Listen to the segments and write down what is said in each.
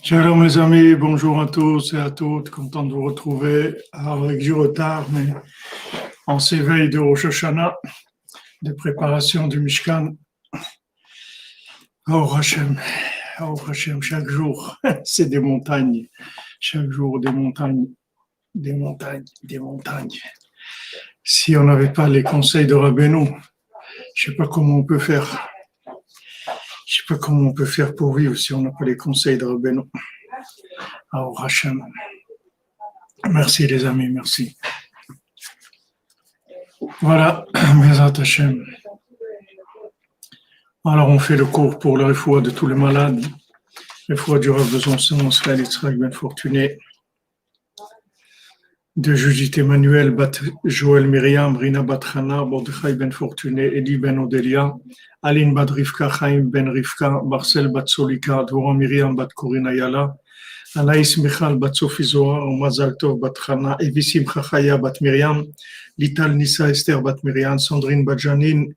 Shalom les amis, bonjour à tous et à toutes, content de vous retrouver. Alors, avec du retard, mais en s'éveille de Rosh Hashanah, de préparation du Mishkan. Oh Hashem, oh Hashem, chaque jour, c'est des montagnes. Chaque jour, des montagnes, des montagnes, des montagnes. Si on n'avait pas les conseils de Rabbeinu, je sais pas comment on peut faire. Je sais pas comment on peut faire pour vivre si on n'a pas les conseils de Rabbeinu. Oh Hashem. Merci les amis, merci. Voilà, Bezat Hashem. Alors, on fait le cours pour le refoua de tous les malades, le refoua du Rav Besançon, Israël Yitzhak Ben Fortuné, de Judith Emmanuel, Bat Joël Myriam, Rina Bat Hana, Mordechai Ben Fortuné, Eli Ben Odelia, Aline Bat Rivka, Chaim Ben Rivka, Marcel Bat Solika, Dvorah Myriam Bat Corina Yala, Anaïs Michal Bat Sophie Zohar, Mazal Tov Bat Hana, Evisim Chachaya Bat Myriam, Lital Nissa Esther Bat Myriam, Sandrine Bat Janine,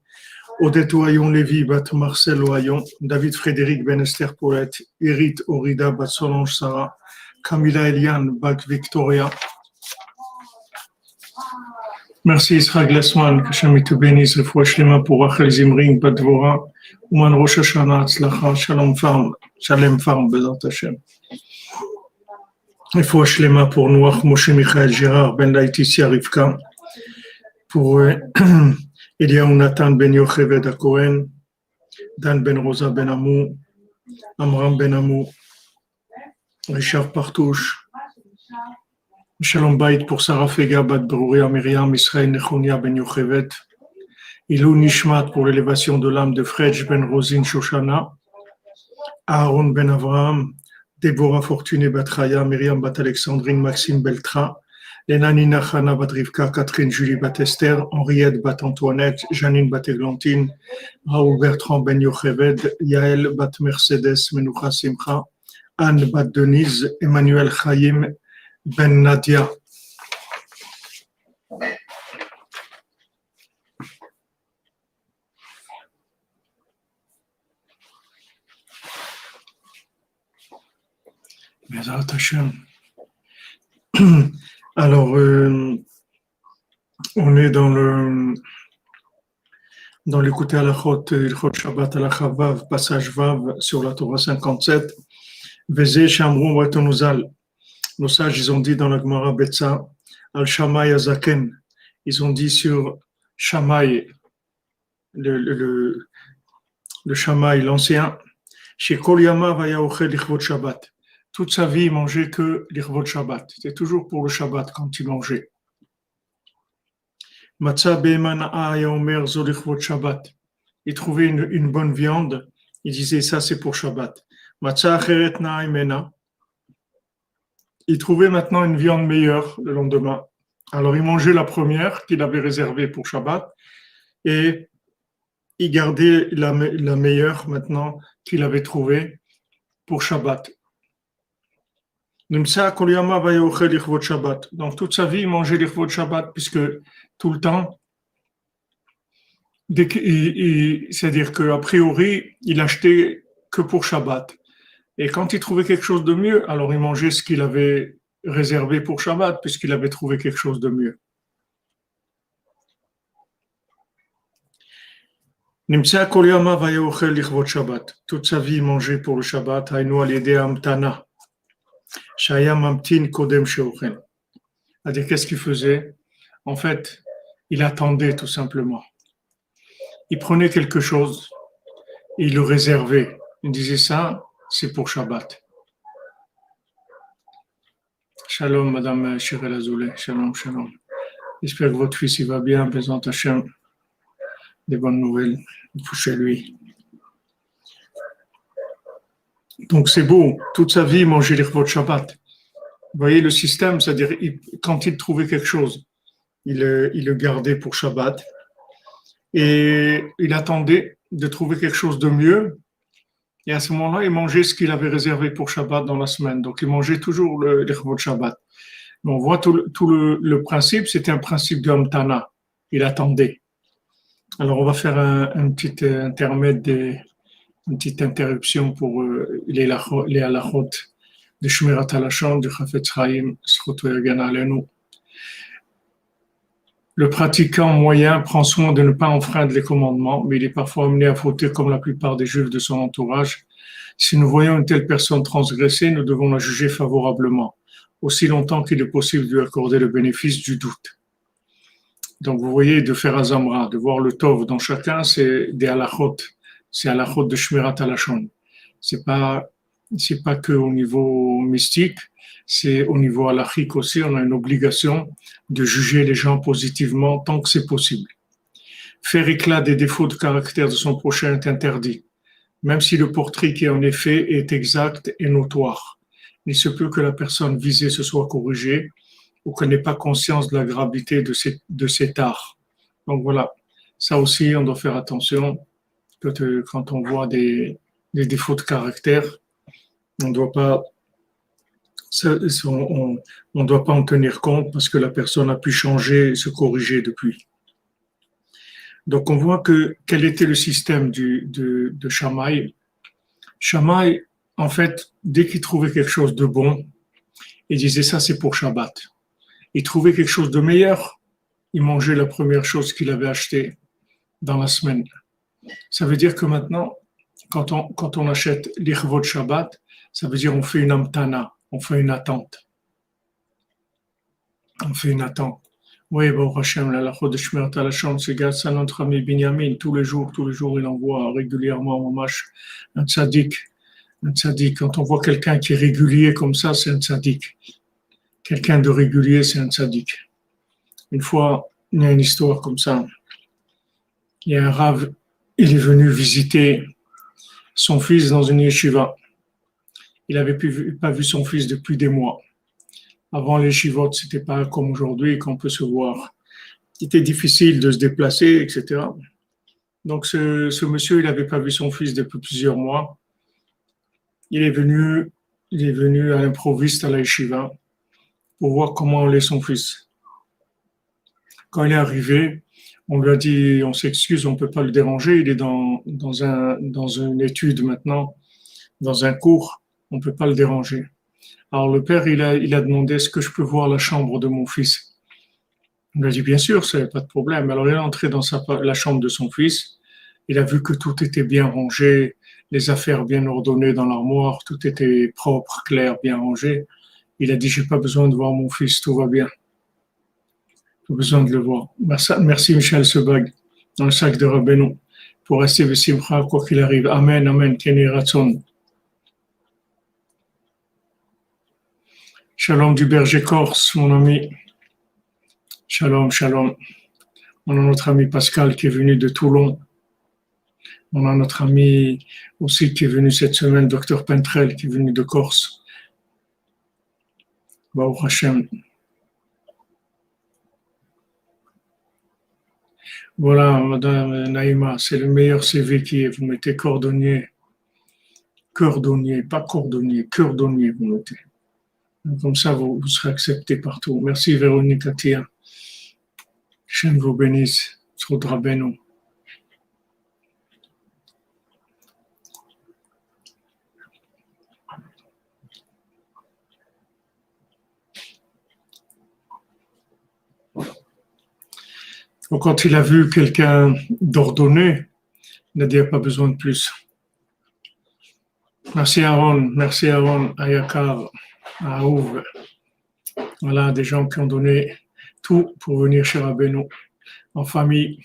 Odette Ohayon, Lévi, Bat Marcel Ohayon, David Frédéric Ben Esther Paulette, Irit Orida, Bat Solange Sarah, Camilla Eliane, Bat Victoria. Merci Israël Glassman, que Hashem te bénisse, le foi Shlema pour Rachel Zimring, Bat Dvorah, Ouman Rosh Hashanah, Tzlacha, Shalom Farm, Bezat Hashem. Le foi Shlema pour Noach Moshe Michael Gérard, Ben Laetitia Rivka, pour Eliaou Nathan Ben Yocheved à Cohen, Dan Ben Rosa Ben Amou, Amram Ben Amou, Richard Partouche, Shalom Bayit pour Sarah Fega, Bat Brouria Myriam, Israël Nechonia Ben Yocheved, Ilou Nishmat pour l'élévation de l'âme de Fredj Ben Rosine Shoshana, Aaron Ben Avraham, Déborah Fortuné Bat Chaya, Myriam Bat Alexandrine, Maxime Beltra, Lénani Nachana Bat Rivka, Catherine Julie Bat Esther, Henriette Bat Antoinette, Janine Bat Églantine, Raoul Bertrand Ben Yocheved, Yael Bat Mercedes Menoucha Simcha, Anne Bat Denise, Emmanuel Chaim Ben Nadia. Bezat Hashem. Alors, on est dans l'écouter à la Ilchot Shabbat à la Chavav, passage Vav sur la Torah 57. Vezé Shamron Watonuzal. Nos sages, ils ont dit dans la Gemara Betsa, Al Shammai Azaken. Ils ont dit sur Shammai, le Shammai, l'ancien, chez Kol Yama Vaya Ochel Lichvot Shabbat. Toute sa vie, il mangeait que l'Irvot Shabbat. C'était toujours pour le Shabbat quand il mangeait. Matzah be'emana'a yaomer zo l'Irvot Shabbat. Il trouvait une bonne viande, il disait ça c'est pour Shabbat. Matzah acheret na'imena. Il trouvait maintenant une viande meilleure le lendemain. Alors il mangeait la première qu'il avait réservée pour Shabbat et il gardait la meilleure maintenant qu'il avait trouvée pour Shabbat. Donc toute sa vie, il mangeait l'Irvot Shabbat, puisque tout le temps, c'est-à-dire qu'a priori, il achetait que pour Shabbat. Et quand il trouvait quelque chose de mieux, alors il mangeait ce qu'il avait réservé pour Shabbat, puisqu'il avait trouvé quelque chose de mieux. Toute sa vie, il mangeait pour le Shabbat. C'est-à-dire, qu'est-ce qu'il faisait? En fait, il attendait tout simplement. Il prenait quelque chose, et il le réservait. Il disait ça, c'est pour Shabbat. Shalom, Madame Shirel Azoulay. Shalom, shalom. J'espère que votre fils il va bien. Bezat Hashem. Des bonnes nouvelles chez lui. Donc c'est beau, toute sa vie, manger l'Irvot Shabbat. Vous voyez le système, c'est-à-dire quand il trouvait quelque chose, il le gardait pour Shabbat et il attendait de trouver quelque chose de mieux. Et à ce moment-là, il mangeait ce qu'il avait réservé pour Shabbat dans la semaine. Donc il mangeait toujours l'Irvot Shabbat. Mais on voit tout le principe, c'était un principe de Hamtana. Il attendait. Alors on va faire un petit intermède une petite interruption pour les halachot de Shmirat HaLashon, de Chafetz Chaim, Zchut V'Yagen Aleinu. Le pratiquant moyen prend soin de ne pas enfreindre les commandements, mais il est parfois amené à fauter comme la plupart des juifs de son entourage. Si nous voyons une telle personne transgresser, nous devons la juger favorablement, aussi longtemps qu'il est possible de lui accorder le bénéfice du doute. Donc vous voyez, de faire azamra, de voir le tov dans chacun, c'est des halachot, c'est halachot de Shmirat HaLashon. C'est pas que au niveau mystique, c'est au niveau halachique aussi, on a une obligation de juger les gens positivement tant que c'est possible. Faire éclat des défauts de caractère de son prochain est interdit, même si le portrait qui en est fait est exact et notoire. Il se peut que la personne visée se soit corrigée ou qu'elle n'ait pas conscience de la gravité de cet art. Donc voilà, ça aussi, on doit faire attention quand on voit des défauts de caractère, on ne doit pas en tenir compte parce que la personne a pu changer et se corriger depuis. Donc on voit quel était le système de Shammai. Shammai, en fait, dès qu'il trouvait quelque chose de bon, il disait ça c'est pour Shabbat. Il trouvait quelque chose de meilleur, il mangeait la première chose qu'il avait achetée dans la semaine. Ça veut dire que maintenant, quand on achète l'Ichvot Shabbat, ça veut dire on fait une amtana, on fait une attente. On fait une attente. Oui, bon, Hachem, la de Shmirat HaLashon, c'est grâce à notre ami Binyamin. Tous les jours, il envoie régulièrement au mamash un tzaddik. Un tzaddik. Quand on voit quelqu'un qui est régulier comme ça, c'est un tzaddik. Quelqu'un de régulier, c'est un tzaddik. Une fois, il y a une histoire comme ça. Il y a un rav, il est venu visiter son fils dans une yeshiva. Il n'avait pas vu son fils depuis des mois. Avant les yeshivot, c'était pas comme aujourd'hui qu'on peut se voir. C'était difficile de se déplacer, etc. Donc ce monsieur, il n'avait pas vu son fils depuis plusieurs mois. Il est venu à l'improviste à la yeshiva pour voir comment allait son fils. Quand il est arrivé, on lui a dit, on s'excuse, on ne peut pas le déranger, il est dans une étude maintenant, dans un cours, on ne peut pas le déranger. Alors le père, il a demandé, est-ce que je peux voir la chambre de mon fils? On lui a dit, bien sûr, ça n'est pas de problème. Alors il est entré dans la chambre de son fils, il a vu que tout était bien rangé, les affaires bien ordonnées dans l'armoire, tout était propre, clair, bien rangé. Il a dit, j'ai pas besoin de voir mon fils, tout va bien. Pas besoin de le voir. Merci Michel Sebag, dans le sac de Rabbeinu, pour rester Vesimcha, quoi qu'il arrive. Amen, amen, Kenny Ratson. Shalom du berger corse, mon ami. Shalom, shalom. On a notre ami Pascal qui est venu de Toulon. On a notre ami aussi qui est venu cette semaine, Dr Pentrel, qui est venu de Corse. Baruch Hashem. Voilà, Madame Naïma, c'est le meilleur CV qui est. Vous mettez cordonnier, pas cordonnier, cordonnier, vous mettez. Comme ça, vous serez accepté partout. Merci Véronique Atia. Hashem vous bénisse. Zchut Rabbeinu. Donc, quand il a vu quelqu'un d'ordonné, il a dit, il n'y a pas besoin de plus. Merci Aaron, Ayakar, Aouv. Voilà, des gens qui ont donné tout pour venir chez Rabbeinu, en famille.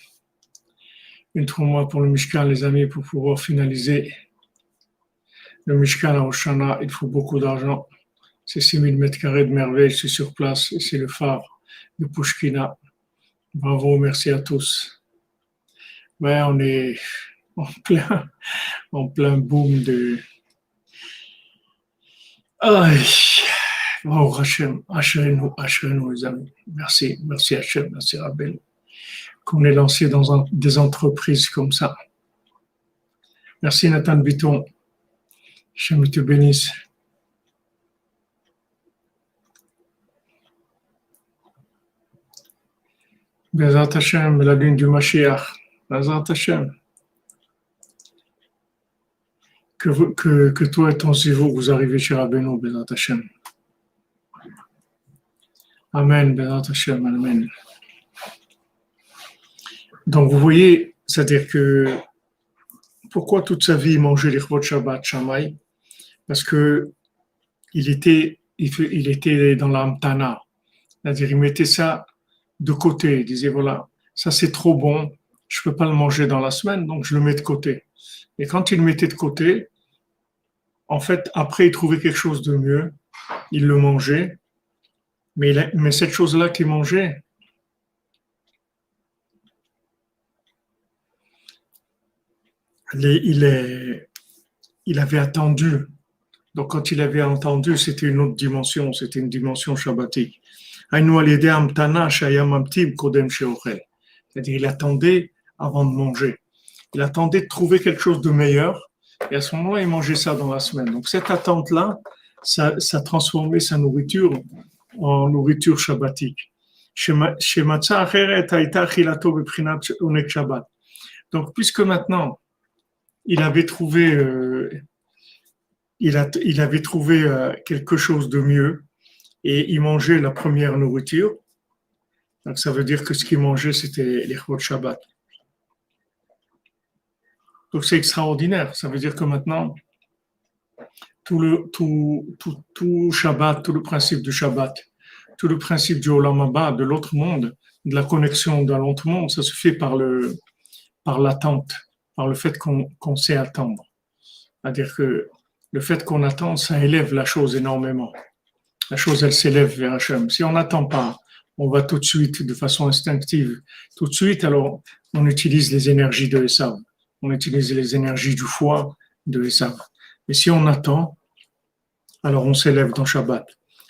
Une 3 mois pour le Mishkan, les amis, pour pouvoir finaliser le Mishkan à Oshana. Il faut beaucoup d'argent. C'est 6000 mètres carrés de merveille, c'est sur place, et c'est le phare de Pushkina. Bravo, merci à tous. Ouais, on est en plein boom de... Aïe, oh Hachem, Hachem, les amis. Merci Hachem, merci Rabbeinu. Qu'on est lancé dans des entreprises comme ça. Merci Nathan Bitton. Hachem te bénisse. Bezat Hashem, la lune du Mashiach. Bezat Hashem. que toi et ton zivou, vous arrivez chez Rabbeinu, Bezat Hashem. Amen, Bezat Hashem, Amen. Donc vous voyez, c'est-à-dire que pourquoi toute sa vie il mangeait les chvot Shabbat, Shammai? Parce que il était dans l'amtana, c'est-à-dire il mettait ça de côté, il disait voilà, ça c'est trop bon, je peux pas le manger dans la semaine, donc je le mets de côté. Et quand il le mettait de côté, en fait, après il trouvait quelque chose de mieux, il le mangeait, mais cette chose-là qu'il mangeait, il avait attendu. Donc, quand il avait entendu, c'était une autre dimension, c'était une dimension shabbatique. C'est-à-dire, il attendait avant de manger. Il attendait de trouver quelque chose de meilleur, et à ce moment-là, il mangeait ça dans la semaine. Donc, cette attente-là, ça transformait sa nourriture en nourriture shabbatique. Donc, puisque maintenant, il avait trouvé il avait trouvé quelque chose de mieux et il mangeait la première nourriture. Donc ça veut dire que ce qu'il mangeait, c'était les chvot Shabbat. Donc c'est extraordinaire. Ça veut dire que maintenant, tout Shabbat, tout le principe du Shabbat, tout le principe du Olam Haba, de l'autre monde, de la connexion dans l'autre monde, ça se fait par l'attente, par le fait qu'on sait attendre. C'est-à-dire que le fait qu'on attend, ça élève la chose énormément. La chose, elle s'élève vers Hachem. Si on n'attend pas, on va tout de suite, de façon instinctive, tout de suite, alors on utilise les énergies de Esav. On utilise les énergies du foie de Esav. Mais si on attend, alors on s'élève dans Shabbat.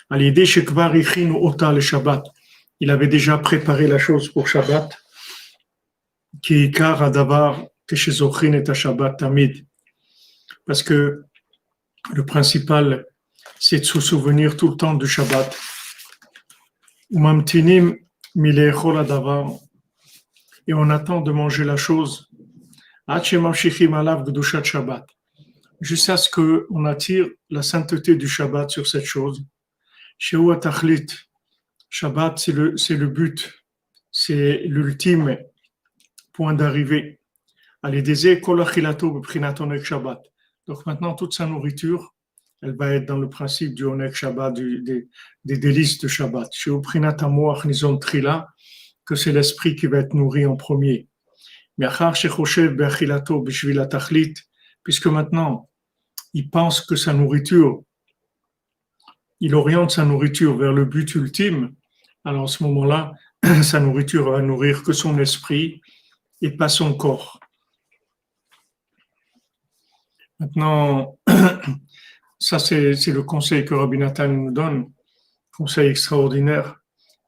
À l'idée, Shekvar Ichinu Ota le Shabbat. Il avait déjà préparé la chose pour Shabbat. Ki Ikar Adavar Keshezochin et Shabbat Tamid. Parce que le principal, c'est de se souvenir tout le temps du Shabbat. Et on attend de manger la chose jusqu'à ce qu'on attire la sainteté du Shabbat sur cette chose. Shabbat, c'est le but, c'est l'ultime point d'arrivée. Donc maintenant, toute sa nourriture, elle va être dans le principe du Onek Shabbat, des délices de Shabbat. Que c'est l'esprit qui va être nourri en premier. Puisque maintenant, il pense que sa nourriture, il oriente sa nourriture vers le but ultime, alors en ce moment-là, sa nourriture va nourrir que son esprit et pas son corps. Maintenant, ça c'est le conseil que Rabbi Nathan nous donne, conseil extraordinaire,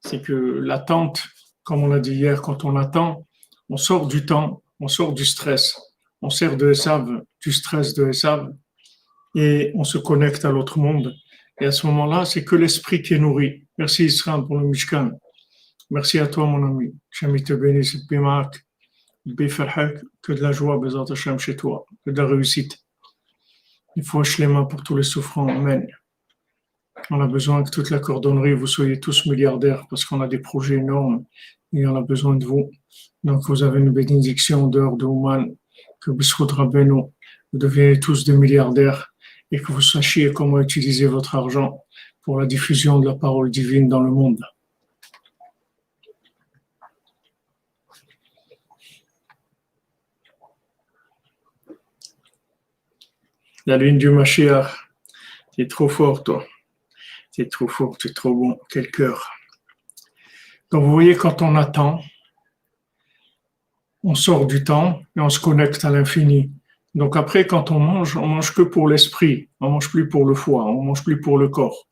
c'est que l'attente, comme on l'a dit hier, quand on attend, on sort du temps, on sort du stress, on sort de Esav, du stress de Esav, et on se connecte à l'autre monde. Et à ce moment-là, c'est que l'esprit qui est nourri. Merci Israël pour le Mishkan. Merci à toi mon ami. J'aime te bénisse, que de la joie, Bezat Hashem, chez toi, que de la réussite. Il faut acheter les mains pour tous les souffrants. Amen. On a besoin que toute la cordonnerie, vous soyez tous milliardaires parce qu'on a des projets énormes et on a besoin de vous. Donc, vous avez une bénédiction d'heure de Ouman, que B'Zchut Rabbeinu, vous devenez tous des milliardaires et que vous sachiez comment utiliser votre argent pour la diffusion de la parole divine dans le monde. La lune du Mashiach, t'es trop fort, toi. T'es trop fort, t'es trop bon. Quel cœur. Donc, vous voyez, quand on attend, on sort du temps et on se connecte à l'infini. Donc après, quand on mange que pour l'esprit. On mange plus pour le foie, on mange plus pour le corps.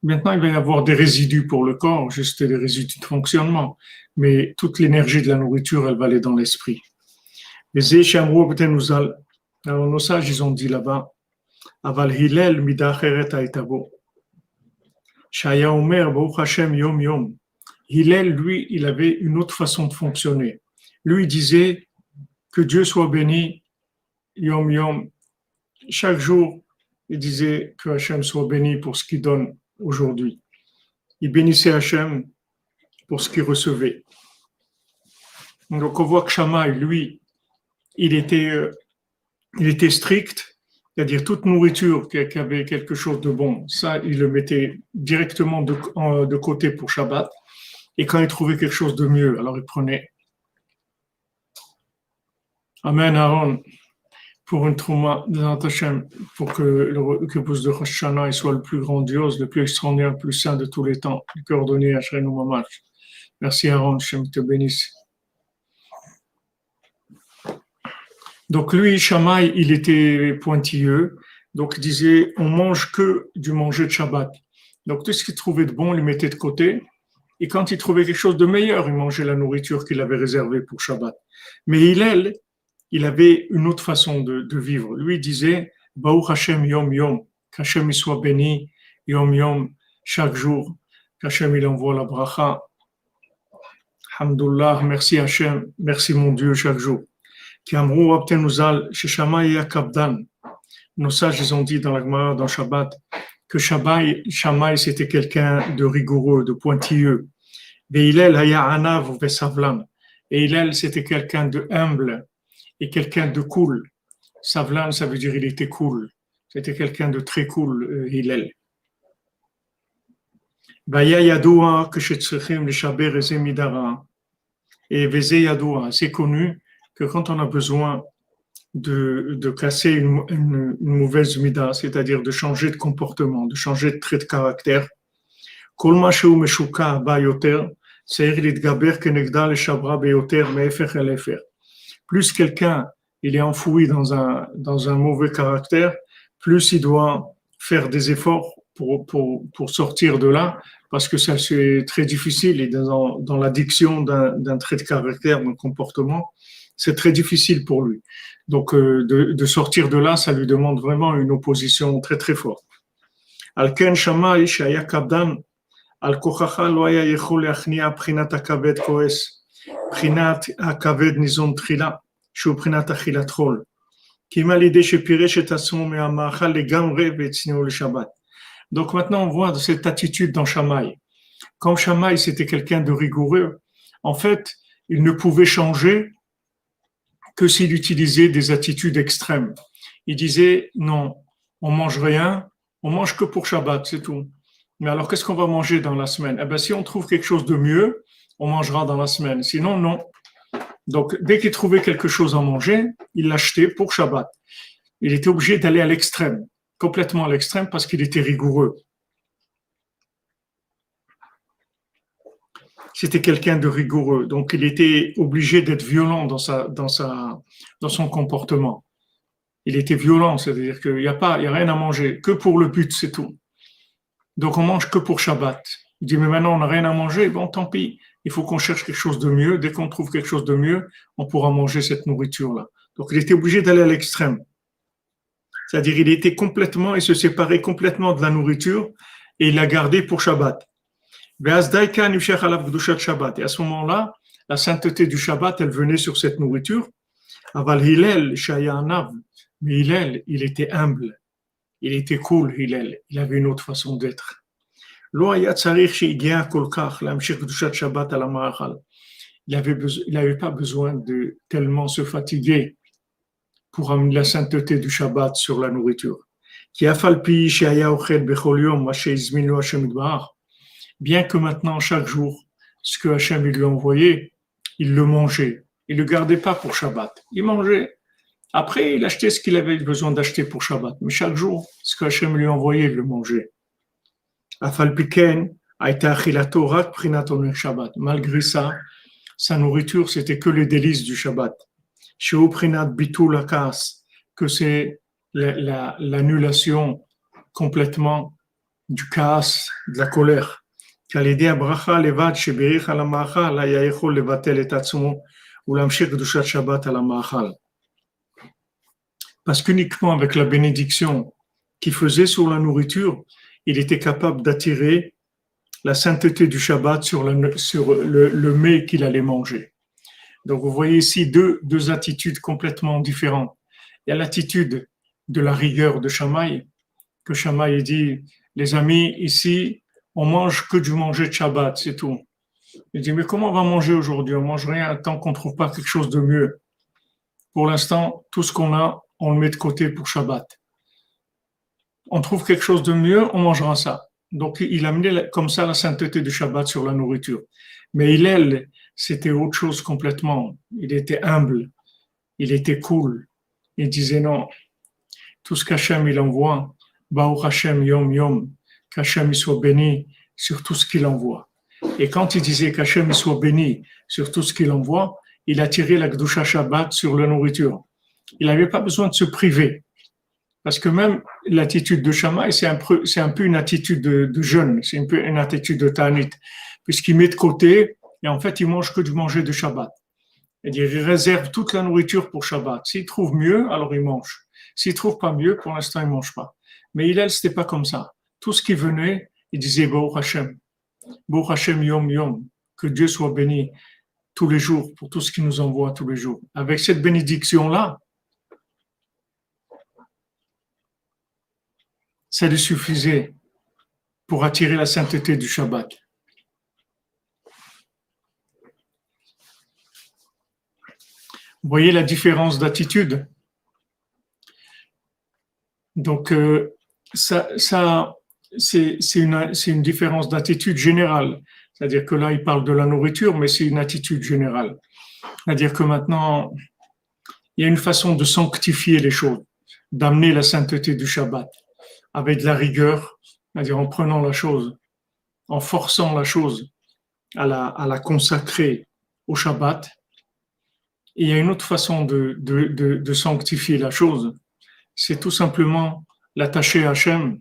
Maintenant, il va y avoir des résidus pour le corps, juste des résidus de fonctionnement. Mais toute l'énergie de la nourriture, elle va aller dans l'esprit. Alors nos sages, ils ont dit là-bas, Aval Hillel midacheret haitabo. Shaya Omer, Baruch Hashem yom yom. Hillel, lui, il avait une autre façon de fonctionner. Lui, il disait que Dieu soit béni, yom yom, chaque jour, il disait que Hachem soit béni pour ce qu'il donne aujourd'hui. Il bénissait Hachem pour ce qu'il recevait. Donc on voit que Shammai, lui, il était strict, c'est-à-dire toute nourriture qui avait quelque chose de bon, ça, il le mettait directement de côté pour Shabbat. Et quand il trouvait quelque chose de mieux, alors il prenait. Amen, Aaron, pour une trauma de Hashem, pour que le kibbutz de Rosh Hashanah soit le plus grandiose, le plus extraordinaire, le plus saint de tous les temps, le plus ordonné à Shrenu Mamash. Merci, Aaron, Hashem te bénisse. Donc lui, Shammai, il était pointilleux, donc il disait, on mange que du manger de Shabbat. Donc tout ce qu'il trouvait de bon, il le mettait de côté. Et quand il trouvait quelque chose de meilleur, il mangeait la nourriture qu'il avait réservée pour Shabbat. Mais il avait une autre façon de vivre. Lui, il disait, Baruch Hashem Yom Yom, qu'Hashem il soit béni, Yom Yom, chaque jour, qu'Hashem il envoie la bracha. Alhamdulillah, merci Hachem, merci mon Dieu chaque jour. Qui amrou abtenuzal, chez Shammai et Kabdan. Nos sages, ils ont dit dans la Gemara, dans Shabbat, que Shammai, c'était quelqu'un de rigoureux, de pointilleux. Et Hillel, haya anav vesavlan. Et Hillel, c'était quelqu'un de humble et quelqu'un de cool. Savlan, ça veut dire il était cool. C'était quelqu'un de très cool, Hillel. Vaya yadoua que shetzrechim l'shaber eze midara. Et veze yadoua, c'est connu que quand on a besoin de casser une mauvaise mida, c'est-à-dire de changer de comportement, de changer de trait de caractère, kol ma sheu meshuka ba yoter, c'est l'itgaber kenegda le shabra beyoter me'efer el efer. Plus quelqu'un il est enfoui dans un mauvais caractère, plus il doit faire des efforts pour sortir de là, parce que ça c'est très difficile et dans l'addiction d'un trait de caractère, d'un comportement, c'est très difficile pour lui. Donc, de sortir de là, ça lui demande vraiment une opposition très, très forte. Al-Ken Shammai, Shaya Kabdan, Al-Kochacha, Loya Yechol Yachnia, Prinat Akaved Koes, Prinat Akaved Nizon Trila, Shu Prinat Achilat Chol, Kima l'idée chez Piresh et Tasson, mais Amachal, les Gamre, Vetsino le Shabbat. Donc, maintenant, on voit cette attitude dans Shammai. Comme Shammai, c'était quelqu'un de rigoureux, en fait, il ne pouvait changer que s'il utilisait des attitudes extrêmes. Il disait, non, on mange rien, on mange que pour Shabbat, c'est tout. Mais alors, qu'est-ce qu'on va manger dans la semaine? Eh bien, si on trouve quelque chose de mieux, on mangera dans la semaine. Sinon, non. Donc, dès qu'il trouvait quelque chose à manger, il l'achetait pour Shabbat. Il était obligé d'aller à l'extrême, complètement à l'extrême, parce qu'il était rigoureux. C'était quelqu'un de rigoureux, donc il était obligé d'être violent dans son comportement. Il était violent, c'est-à-dire qu'il n'y a rien à manger, que pour le but, c'est tout. Donc on mange que pour Shabbat. Il dit, mais maintenant on n'a rien à manger, bon tant pis, il faut qu'on cherche quelque chose de mieux. Dès qu'on trouve quelque chose de mieux, on pourra manger cette nourriture-là. Donc il était obligé d'aller à l'extrême. C'est-à-dire il se séparait complètement de la nourriture et il l'a gardée pour Shabbat. Et à ce moment-là, la sainteté du Shabbat, elle venait sur cette nourriture. Mais Hillel, il était humble, il était cool, Hillel, il avait une autre façon d'être. Il n'avait pas besoin de tellement se fatiguer pour amener la sainteté du Shabbat sur la nourriture. Bien que maintenant, chaque jour, ce que Hachem lui a envoyé, il le mangeait. Il ne le gardait pas pour Shabbat. Il mangeait. Après, il achetait ce qu'il avait besoin d'acheter pour Shabbat. Mais chaque jour, ce que Hachem lui a envoyé, il le mangeait. Malgré ça, sa nourriture, c'était que les délices du Shabbat. Que c'est l'annulation complètement du chaos, de la colère. Parce qu'uniquement avec la bénédiction qu'il faisait sur la nourriture, il était capable d'attirer la sainteté du Shabbat sur le mets qu'il allait manger. Donc vous voyez ici deux attitudes complètement différentes. Il y a l'attitude de la rigueur de Shammai, que Shammai dit, les amis, ici, on mange que du manger de Shabbat, c'est tout. Il dit, mais comment on va manger aujourd'hui? On mange rien tant qu'on ne trouve pas quelque chose de mieux. Pour l'instant, tout ce qu'on a, on le met de côté pour Shabbat. On trouve quelque chose de mieux, on mangera ça. Donc, il a amené comme ça la sainteté du Shabbat sur la nourriture. Mais Hillel, c'était autre chose complètement. Il était humble, il était cool. Il disait non, tout ce qu'Hachem il envoie, Baruch Hashem Yom Yom, qu'Hachem il soit béni sur tout ce qu'il envoie. Et quand il disait qu'Hachem il soit béni sur tout ce qu'il envoie, il a tiré la Gdusha Shabbat sur la nourriture. Il n'avait pas besoin de se priver. Parce que même l'attitude de Shammai, c'est un peu une attitude de jeûne, c'est un peu une attitude de Ta'anit, puisqu'il met de côté, et en fait, il mange que du manger de Shabbat. C'est-à-dire, il réserve toute la nourriture pour Shabbat. S'il trouve mieux, alors il mange. S'il trouve pas mieux, pour l'instant, il mange pas. Mais Hillel, c'était pas comme ça. Tout ce qui venait, il disait, Baruch Hashem Yom Yom, que Dieu soit béni tous les jours, pour tout ce qu'il nous envoie tous les jours. Avec cette bénédiction-là, ça lui suffisait pour attirer la sainteté du Shabbat. Vous voyez la différence d'attitude? Donc, ça c'est une différence d'attitude générale. C'est-à-dire que là, il parle de la nourriture, mais c'est une attitude générale. C'est-à-dire que maintenant, il y a une façon de sanctifier les choses, d'amener la sainteté du Shabbat avec de la rigueur, c'est-à-dire en prenant la chose, en forçant la chose à la consacrer au Shabbat. Et il y a une autre façon de sanctifier la chose, c'est tout simplement l'attacher à Hachem,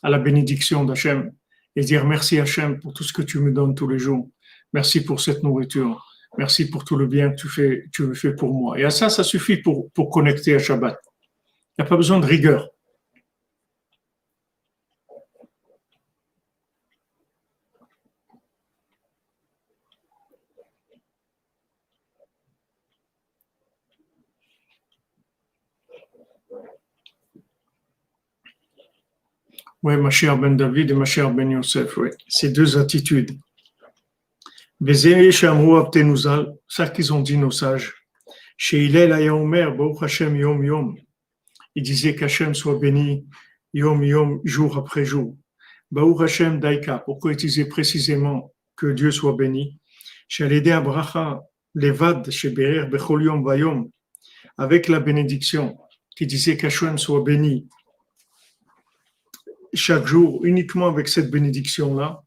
à la bénédiction d'Hachem, et dire merci Hachem pour tout ce que tu me donnes tous les jours. Merci pour cette nourriture. Merci pour tout le bien que tu fais pour moi. Et à ça suffit pour connecter à Shabbat. Il n'y a pas besoin de rigueur. Oui, ma chère Ben David et ma chère Ben Yosef, oui. Ces deux attitudes. Ça qu'ils ont dit nos sages. Chez Hillel Ayaomer, Baruch Hashem Yom Yom. Il disait qu'Hachem soit béni Yom Yom, jour après jour. Baruch Hashem Daika. Pourquoi il disait précisément que Dieu soit béni? Chez Alédé Abracha, Levad, chez Berer, Bechol Yom Vayom. Avec la bénédiction, qui disait qu'Hachem soit béni chaque jour, uniquement avec cette bénédiction-là,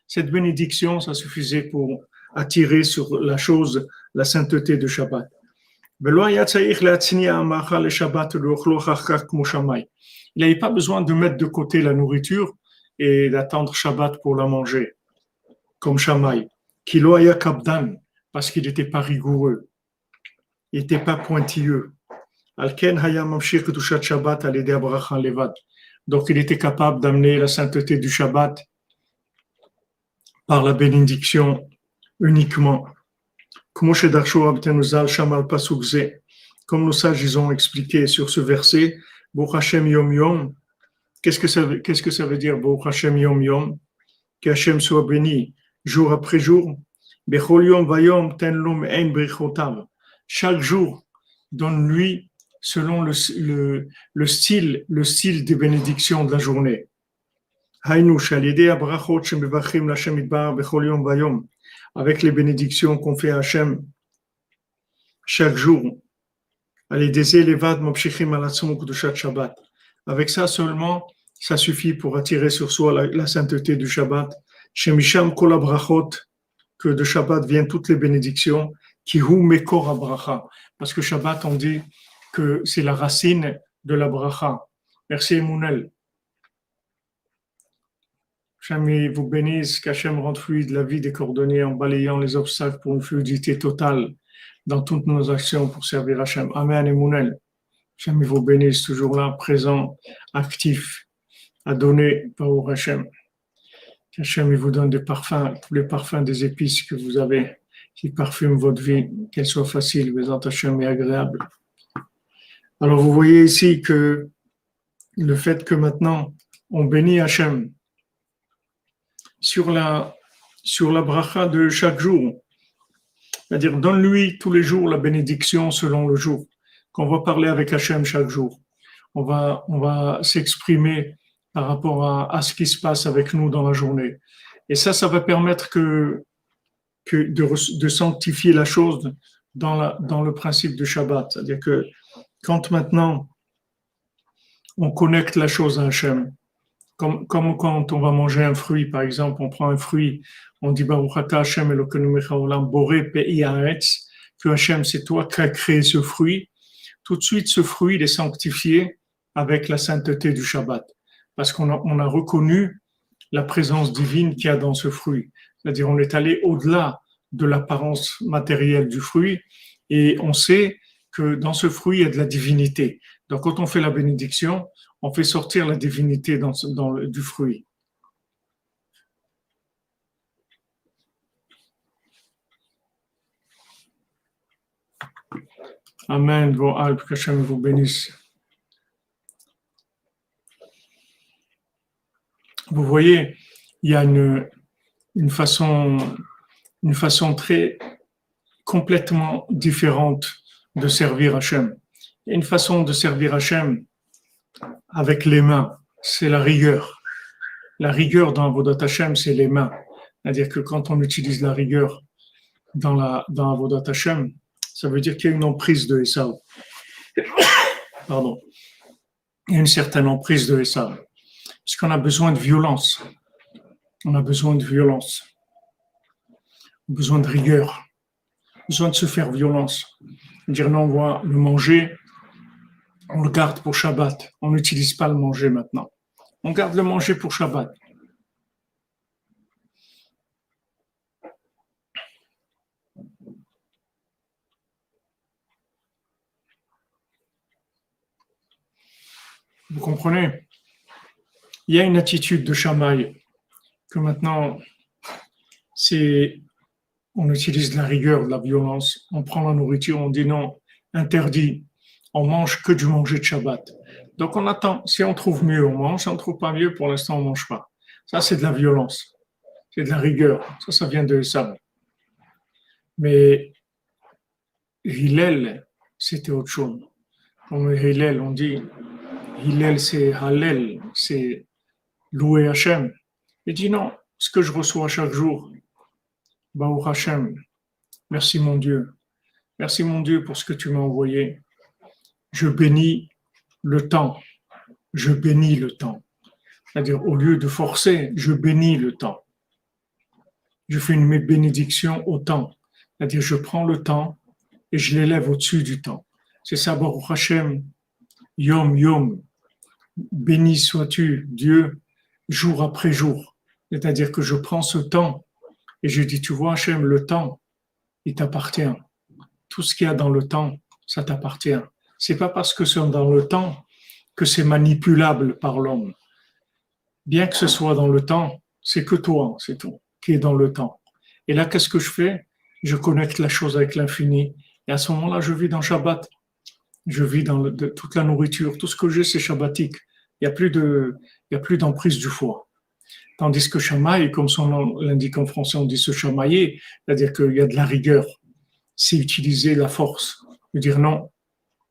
cette bénédiction, ça suffisait pour attirer sur la chose la sainteté de Shabbat. Il n'avait pas besoin de mettre de côté la nourriture et d'attendre Shabbat pour la manger, comme Shammai. Parce qu'il n'était pas rigoureux, il n'était pas pointilleux. Donc il était capable d'amener la sainteté du Shabbat par la bénédiction uniquement. Comme nos sages ils ont expliqué sur ce verset, Baruch Hashem Yom Yom, qu'est-ce que ça veut dire Baruch Hashem Yom Yom? Que Hashem soit béni jour après jour. Bechol Yom Vayom ten lo me'en brichotav. Chaque jour, donne-lui selon le style des bénédictions de la journée. Avec les bénédictions qu'on fait à Hachem chaque jour. Avec ça seulement, ça suffit pour attirer sur soi la sainteté du Shabbat. Que de Shabbat viennent toutes les bénédictions. Parce que Shabbat, on dit que c'est la racine de la bracha. Merci Emounel. Hachem vous bénisse, qu'Hachem rende fluide la vie des cordonniers en balayant les obstacles pour une fluidité totale dans toutes nos actions pour servir Hachem. Amen Emounel. Hachem vous bénisse, toujours là, présent, actif, à donner par Hachem. Hachem vous donne des parfums, tous les parfums des épices que vous avez, qui parfument votre vie, qu'elle soit facile, Bézant Hachem et agréable. Alors vous voyez ici que le fait que maintenant on bénit Hachem sur la bracha de chaque jour, c'est-à-dire donne-lui tous les jours la bénédiction selon le jour, qu'on va parler avec Hachem chaque jour. On va s'exprimer par rapport à ce qui se passe avec nous dans la journée. Et ça va permettre de sanctifier la chose dans le principe de Shabbat. C'est-à-dire que quand maintenant on connecte la chose à Hachem, comme quand on va manger un fruit, par exemple, on prend un fruit, on dit Baruch Ata Hashem Elokeinu melech haolam boré pe'i haaretz, que Hachem c'est toi qui as créé ce fruit. Tout de suite, ce fruit il est sanctifié avec la sainteté du Shabbat, parce qu'on a reconnu la présence divine qu'il y a dans ce fruit. C'est-à-dire, on est allé au-delà de l'apparence matérielle du fruit et on sait que dans ce fruit, il y a de la divinité. Donc, quand on fait la bénédiction, on fait sortir la divinité du fruit. Amen, vos Alpes, que Hachem vous bénisse. Vous voyez, il y a une façon très complètement différente de servir Hachem. Il y a une façon de servir Hachem avec les mains, c'est la rigueur. La rigueur dans Avodat Hachem, c'est les mains. C'est-à-dire que quand on utilise la rigueur dans Avodat Hachem, ça veut dire qu'il y a une emprise de Esav. Pardon. Il y a une certaine emprise de Esav. Puisqu'on a besoin de violence. On a besoin de violence. Besoin de rigueur. Besoin de se faire violence. Dire non, on va le manger, on le garde pour Shabbat. On n'utilise pas le manger maintenant. On garde le manger pour Shabbat. Vous comprenez? Il y a une attitude de Shamaï que maintenant, on utilise de la rigueur, de la violence. On prend la nourriture, on dit non, interdit. On mange que du manger de Shabbat. Donc on attend. Si on trouve mieux, on mange. Si on ne trouve pas mieux, pour l'instant, on ne mange pas. Ça, c'est de la violence. C'est de la rigueur. Ça vient de ça. Mais Hillel, c'était autre chose. Comme Hillel, on dit, Hillel, c'est Hallel, c'est louer Hachem. Il dit non, ce que je reçois chaque jour, Baruch Hachem, merci mon Dieu. Merci mon Dieu pour ce que tu m'as envoyé. Je bénis le temps. Je bénis le temps. C'est-à-dire, au lieu de forcer, je bénis le temps. Je fais une bénédiction au temps. C'est-à-dire, je prends le temps et je l'élève au-dessus du temps. C'est ça, Baruch Hashem, Yom Yom. Béni sois-tu, Dieu, jour après jour. C'est-à-dire que je prends ce temps et je dis, tu vois, Hashem, le temps, il t'appartient. Tout ce qu'il y a dans le temps, ça t'appartient. C'est pas parce que c'est dans le temps que c'est manipulable par l'homme. Bien que ce soit dans le temps, c'est que toi, c'est tout, qui est dans le temps. Et là, qu'est-ce que je fais? Je connecte la chose avec l'infini. Et à ce moment-là, je vis dans Shabbat. Je vis dans toute la nourriture. Tout ce que j'ai, c'est shabbatique. Il n'y a plus d'emprise du foie. Tandis que Shamaï, comme son nom l'indique en français, on dit se chamailler, c'est-à-dire qu'il y a de la rigueur. C'est utiliser la force. Dire non,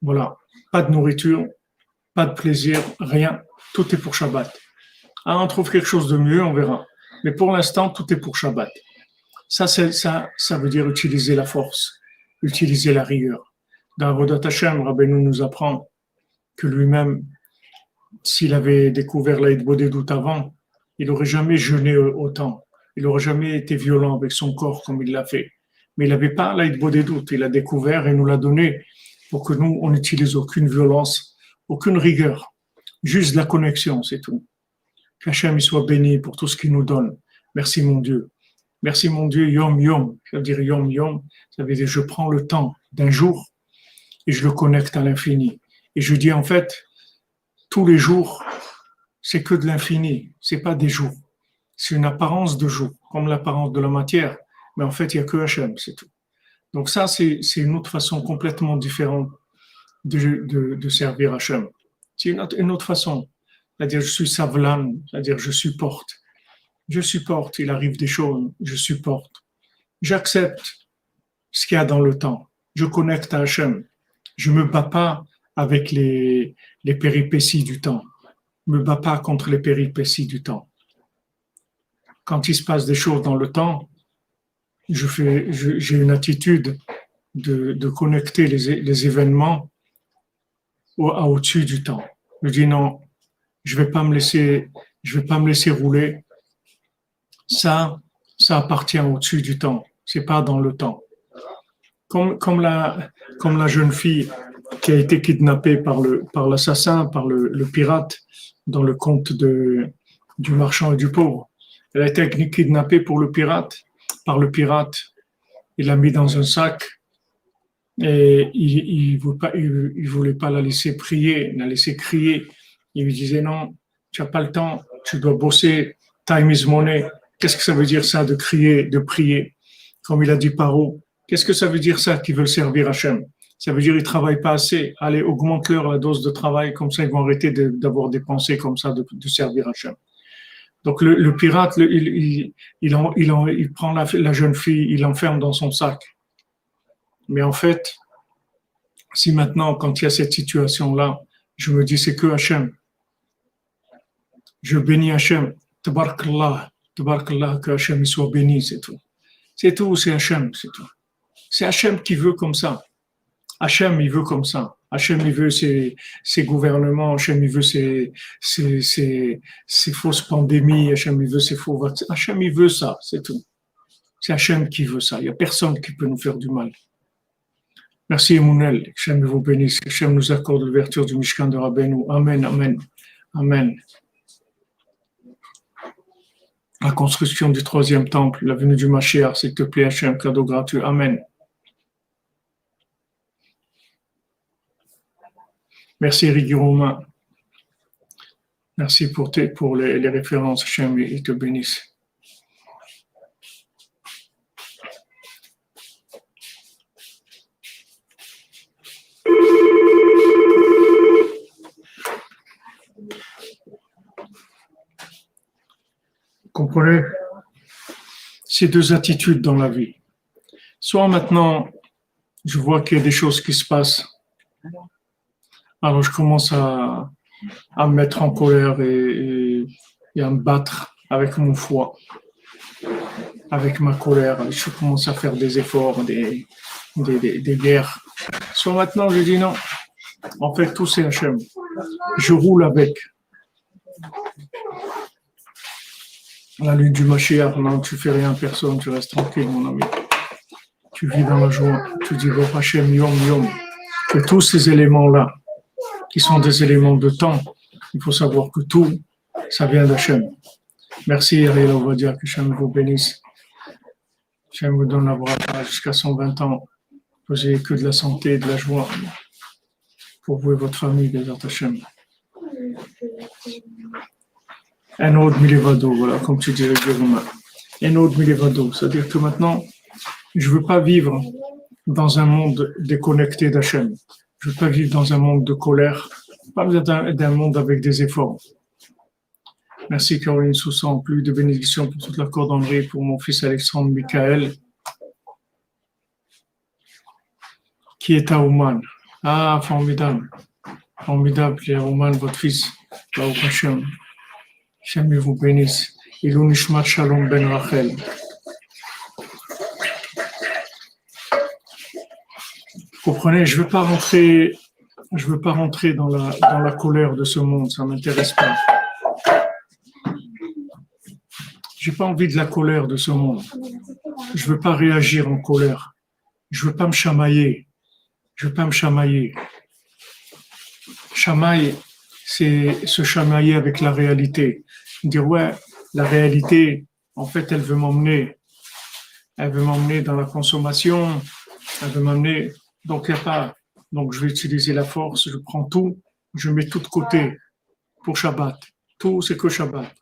voilà, pas de nourriture, pas de plaisir, rien. Tout est pour Shabbat. Ah, on trouve quelque chose de mieux, on verra. Mais pour l'instant, tout est pour Shabbat. Ça veut dire utiliser la force, utiliser la rigueur. Dans Avodat Hashem, Rabbeinu nous apprend que lui-même, s'il avait découvert la Hitbodedut avant, il n'aurait jamais jeûné autant. Il n'aurait jamais été violent avec son corps comme il l'a fait. Mais il n'avait pas la Hitbodedut. Il a découvert et nous l'a donné pour que nous, on n'utilise aucune violence, aucune rigueur. Juste la connexion, c'est tout. Qu'Hachem soit béni pour tout ce qu'il nous donne. Merci mon Dieu. Merci mon Dieu, Yom Yom. Ça veut dire Yom Yom. Ça veut dire je prends le temps d'un jour et je le connecte à l'infini. Et je dis en fait, tous les jours, c'est que de l'infini. C'est pas des jours. C'est une apparence de jour, comme l'apparence de la matière. Mais en fait, il n'y a que Hachem, c'est tout. Donc ça, c'est une autre façon complètement différente de servir Hachem. C'est une autre façon. C'est-à-dire, je suis savlan, c'est-à-dire, je supporte. Je supporte, il arrive des choses, je supporte. J'accepte ce qu'il y a dans le temps. Je connecte à Hachem. Je ne me bats pas avec les péripéties du temps. Je ne me bats pas contre les péripéties du temps. Quand il se passe des choses dans le temps, j'ai une attitude de connecter les événements au-dessus du temps. Je dis non, je vais pas me laisser rouler. Ça appartient au-dessus du temps. C'est pas dans le temps. Comme la jeune fille qui a été kidnappée par l'assassin, par le pirate, dans le conte du marchand et du pauvre. Elle a été kidnappée par le pirate. Il l'a mis dans un sac et il voulait pas la laisser prier, la laisser crier. Il lui disait non, tu n'as pas le temps, tu dois bosser, time is money. Qu'est-ce que ça veut dire ça de crier, de prier? Comme il a dit Paro, qu'est-ce que ça veut dire ça qu'ils veulent servir Hachem? Ça veut dire qu'ils ne travaillent pas assez. Allez, augmente-leur la dose de travail, comme ça ils vont arrêter d'avoir des pensées comme ça de servir Hachem. Donc le pirate, il prend la jeune fille, il l'enferme dans son sac. Mais en fait, si maintenant, quand il y a cette situation-là, je me dis c'est que Hachem, je bénis Hachem, Tabarakallah, que Hachem il soit béni, c'est tout. C'est tout, c'est Hachem, c'est tout. C'est Hachem qui veut comme ça. Hachem, il veut comme ça. Hachem, il veut ses gouvernements. Hachem, il veut ses fausses pandémies. Hachem, il veut ses faux vaccins. Hachem, il veut ça, c'est tout. C'est Hachem qui veut ça. Il n'y a personne qui peut nous faire du mal. Merci, Emounel. Hachem vous bénisse. Hachem nous accorde l'ouverture du Mishkan de Rabbeinu. Amen, amen, amen. La construction du 3e temple, la venue du Mashiach, s'il te plaît, Hachem, cadeau gratuit. Amen. Merci, Eric Romain. Merci pour les références, Hachem, il te bénisse. Comprenez? Ces deux attitudes dans la vie. Soit maintenant, je vois qu'il y a des choses qui se passent, alors je commence à me mettre en colère et à me battre avec mon foie, avec ma colère. Je commence à faire des efforts, des guerres. Soit maintenant, je dis non. En fait, tout c'est Hachem. Je roule avec. La lutte du Mashiach, non, tu fais rien à personne, tu restes tranquille, mon ami. Tu vis dans la joie. Tu dis, bon, Hachem, yom, yom. Que tous ces éléments-là, qui sont des éléments de temps, il faut savoir que tout, ça vient d'Hachem. Merci, Ariel Ovadia, que Hachem vous bénisse. Hachem vous donne la bracha jusqu'à 120 ans. Vous n'ayez que de la santé et de la joie pour vous et votre famille, Bézat Hachem. Un autre milevado, voilà, comme tu dirais, Guillaume. Un autre milevado, c'est-à-dire que maintenant, je ne veux pas vivre dans un monde déconnecté d'Hachem. Je ne veux pas vivre dans un monde de colère, pas d'un monde avec des efforts. Merci Caroline Soussan, plus de bénédictions pour toute la cordonnerie, pour mon fils Alexandre Michael, qui est à Ouman. Ah, formidable. Formidable, il y a Ouman, votre fils, là au Hachem. Hachem vous bénisse. Ilou Nishmat Shalom Ben Rachel. Comprenez, je veux pas rentrer dans la colère de ce monde, ça m'intéresse pas. J'ai pas envie de la colère de ce monde. Je veux pas réagir en colère. Je veux pas me chamailler. Chamailler, c'est se chamailler avec la réalité. Dire ouais, la réalité, en fait, elle veut m'emmener dans la consommation, elle veut m'emmener. Donc, il n'y a pas. Donc, je vais utiliser la force, je prends tout, je mets tout de côté pour Shabbat. Tout, c'est que Shabbat.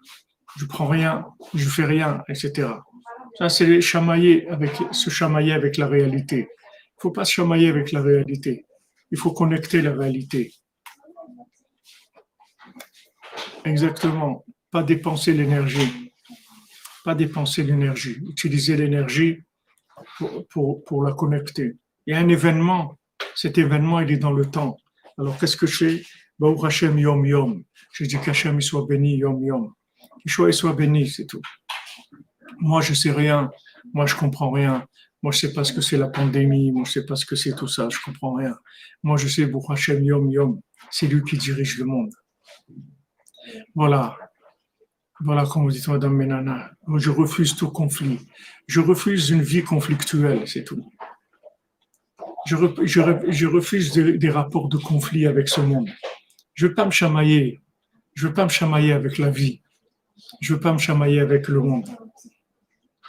Je prends rien, je fais rien, etc. Ça, c'est se chamailler avec la réalité. Il ne faut pas se chamailler avec la réalité. Il faut connecter la réalité. Exactement. Pas dépenser l'énergie. Pas dépenser l'énergie. Utiliser l'énergie pour la connecter. Il y a un événement. Cet événement, il est dans le temps. Alors, qu'est-ce que je fais? Baruch Hashem Yom Yom. Je dis qu'Hachem soit béni Yom Yom. Qu'il soit béni, c'est tout. Moi, je sais rien. Moi, je comprends rien. Moi, je sais pas ce que c'est la pandémie. Moi, je sais pas ce que c'est tout ça. Je comprends rien. Moi, je sais Baruch Hashem Yom Yom. C'est lui qui dirige le monde. Voilà. Voilà, comme vous dites, Madame Menana. Je refuse tout conflit. Je refuse une vie conflictuelle, c'est tout. Je refuse des rapports de conflit avec ce monde. Je ne veux pas me chamailler. Je ne veux pas me chamailler avec la vie. Je ne veux pas me chamailler avec le monde.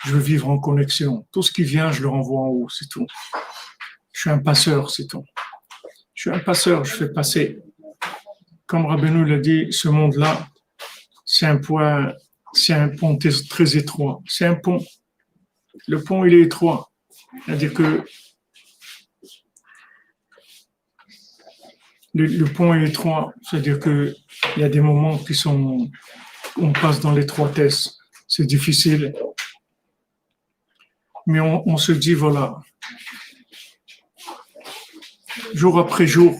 Je veux vivre en connexion. Tout ce qui vient, je le renvoie en haut, c'est tout. Je suis un passeur, c'est tout. Je suis un passeur, je fais passer. Comme Rabbeinu l'a dit, ce monde-là, c'est un pont très étroit. C'est un pont. Le pont, il est étroit. C'est-à-dire que le pont est étroit. C'est-à-dire qu'il y a des moments on passe dans l'étroitesse. C'est difficile. Mais on se dit, voilà, jour après jour,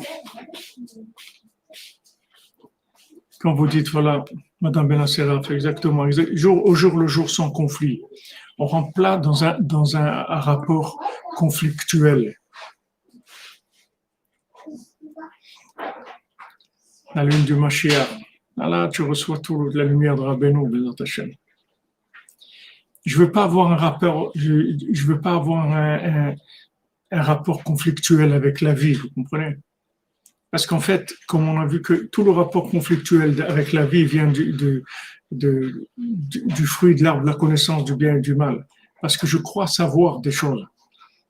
quand vous dites, voilà, Madame Benassera fait exactement, jour au jour le jour sans conflit. On rentre plat dans un rapport conflictuel. La lune du Mashiach. Là, tu reçois toute la lumière de Rabbeinu, Bezat Hashem. Je veux pas avoir un rapport, je veux pas avoir un rapport conflictuel avec la vie, vous comprenez? Parce qu'en fait, comme on a vu que tout le rapport conflictuel avec la vie vient du fruit de l'arbre de la connaissance du bien et du mal. Parce que je crois savoir des choses.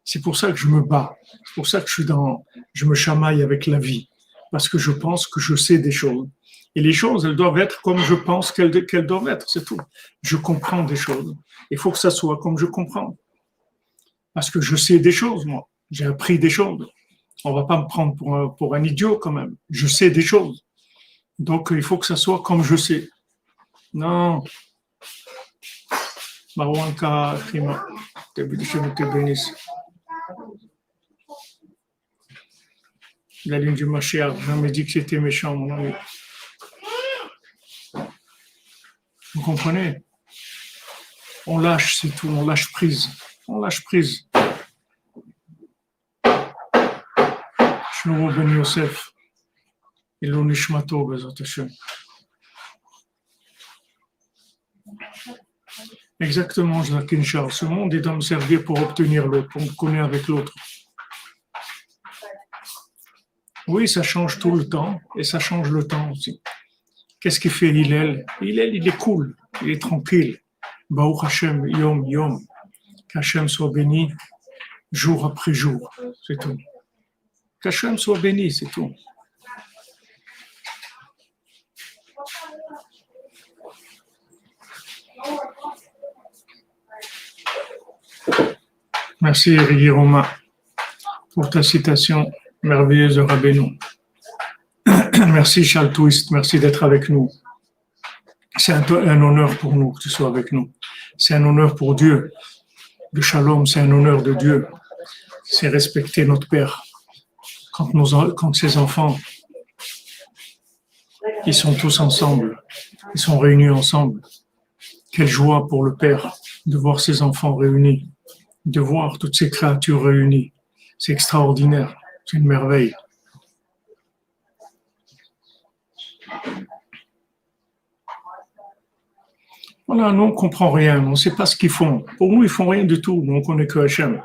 C'est pour ça que je me bats. C'est pour ça que je me chamaille avec la vie. Parce que je pense que je sais des choses. Et les choses, elles doivent être comme je pense qu'elles doivent être, c'est tout. Je comprends des choses. Il faut que ça soit comme je comprends. Parce que je sais des choses, moi. J'ai appris des choses. On ne va pas me prendre pour un idiot quand même. Je sais des choses. Donc, il faut que ça soit comme je sais. Non. Marwanka, Khima, que Dieu te bénisse. La lune du Mashiach, je me dit que c'était méchant, mon ami. Vous comprenez? On lâche, c'est tout, on lâche prise. On lâche prise. Shlomo ben Yosef, Elo Nishmato, Bezat Hashem. Exactement, Jacques Charles. Ce monde est à me servir pour obtenir l'autre, pour me connaître avec l'autre. Oui, ça change tout le temps, et ça change le temps aussi. Qu'est-ce qu'il fait Hillel? Hillel, il est cool, il est tranquille. Baruch Hashem, Yom Yom. Qu'Hachem soit béni jour après jour, c'est tout. Qu'Hachem soit béni, c'est tout. Merci Eric Roma pour ta citation merveilleuse de Rabbeinu. Merci Charles Twist, merci d'être avec nous. C'est un honneur pour nous que tu sois avec nous. C'est un honneur pour Dieu. Le shalom, c'est un honneur de Dieu. C'est respecter notre Père. Quand ses enfants, ils sont tous ensemble, ils sont réunis ensemble. Quelle joie pour le Père de voir ses enfants réunis, de voir toutes ces créatures réunies. C'est extraordinaire, c'est une merveille. Voilà, nous on ne comprend rien, on ne sait pas ce qu'ils font. Pour nous, ils ne font rien du tout, nous on ne connaît que Hachem.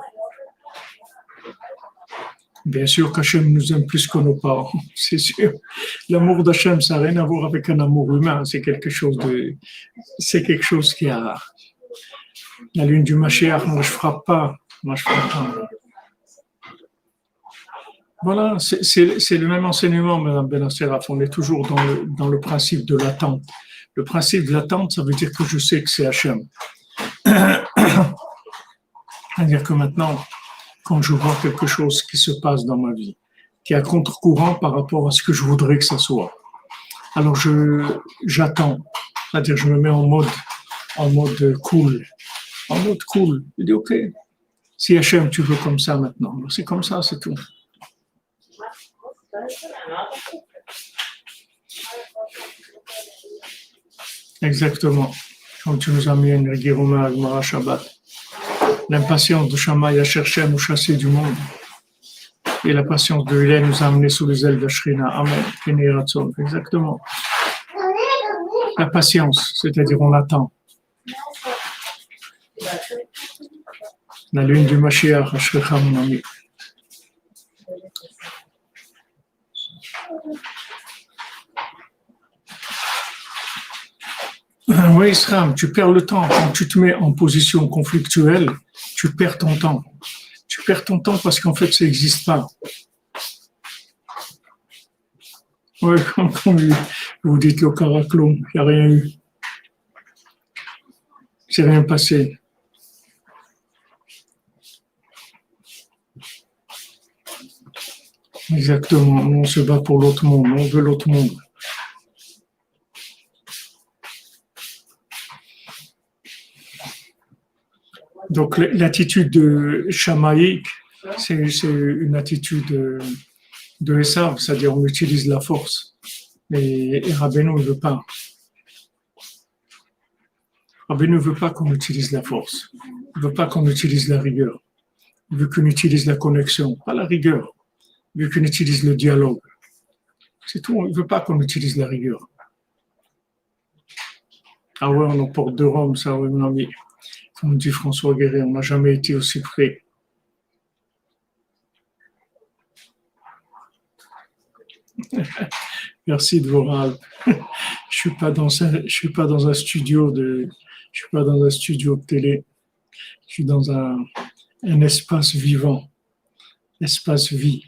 Bien sûr qu'Hachem nous aime plus que nos parents, c'est sûr. L'amour d'Hachem, ça n'a rien à voir avec un amour humain, c'est quelque chose qui a... La lune du Mashiach, moi je frappe pas. Voilà, c'est le même enseignement, Mme Benassera. On est toujours dans le principe de l'attente. Le principe de l'attente, ça veut dire que je sais que c'est Hachem. C'est-à-dire que maintenant, quand je vois quelque chose qui se passe dans ma vie, qui est à contre-courant par rapport à ce que je voudrais que ça soit. Alors j'attends, c'est-à-dire je me mets en mode cool, en mode cool. Je dis ok, si Hachem tu veux comme ça maintenant, c'est comme ça, c'est tout. Exactement. Comme tu nous as mis un Guéroma à Gemara Shabbat. L'impatience de Shammai à chercher à nous chasser du monde. Et la patience de Hélène nous a amenés sous les ailes de Shrina. Amen. Exactement. La patience, c'est-à-dire on attend. La lune du Mashiach, Ashrecha mon ami. Oui, Israël, tu perds le temps. Quand tu te mets en position conflictuelle, tu perds ton temps. Tu perds ton temps parce qu'en fait, ça n'existe pas. Oui, comme vous dites le caraclon, il n'y a rien eu. C'est rien passé. Exactement. On se bat pour l'autre monde. On veut l'autre monde. Donc, l'attitude chamaïque, c'est une attitude de Esav, c'est-à-dire on utilise la force. Et Rabbeinu ne veut pas. Rabbeinu ne veut pas qu'on utilise la force. Il ne veut pas qu'on utilise la rigueur. Il veut qu'on utilise la connexion, pas la rigueur. Il veut qu'on utilise le dialogue. C'est tout, il ne veut pas qu'on utilise la rigueur. Ah ouais, on emporte de Rome, ça, oui, mon ami. Comme dit François Guéret, on n'a jamais été aussi près. Merci de Voral. Je suis pas dans un studio de télé. Je suis dans un espace vivant, espace vie.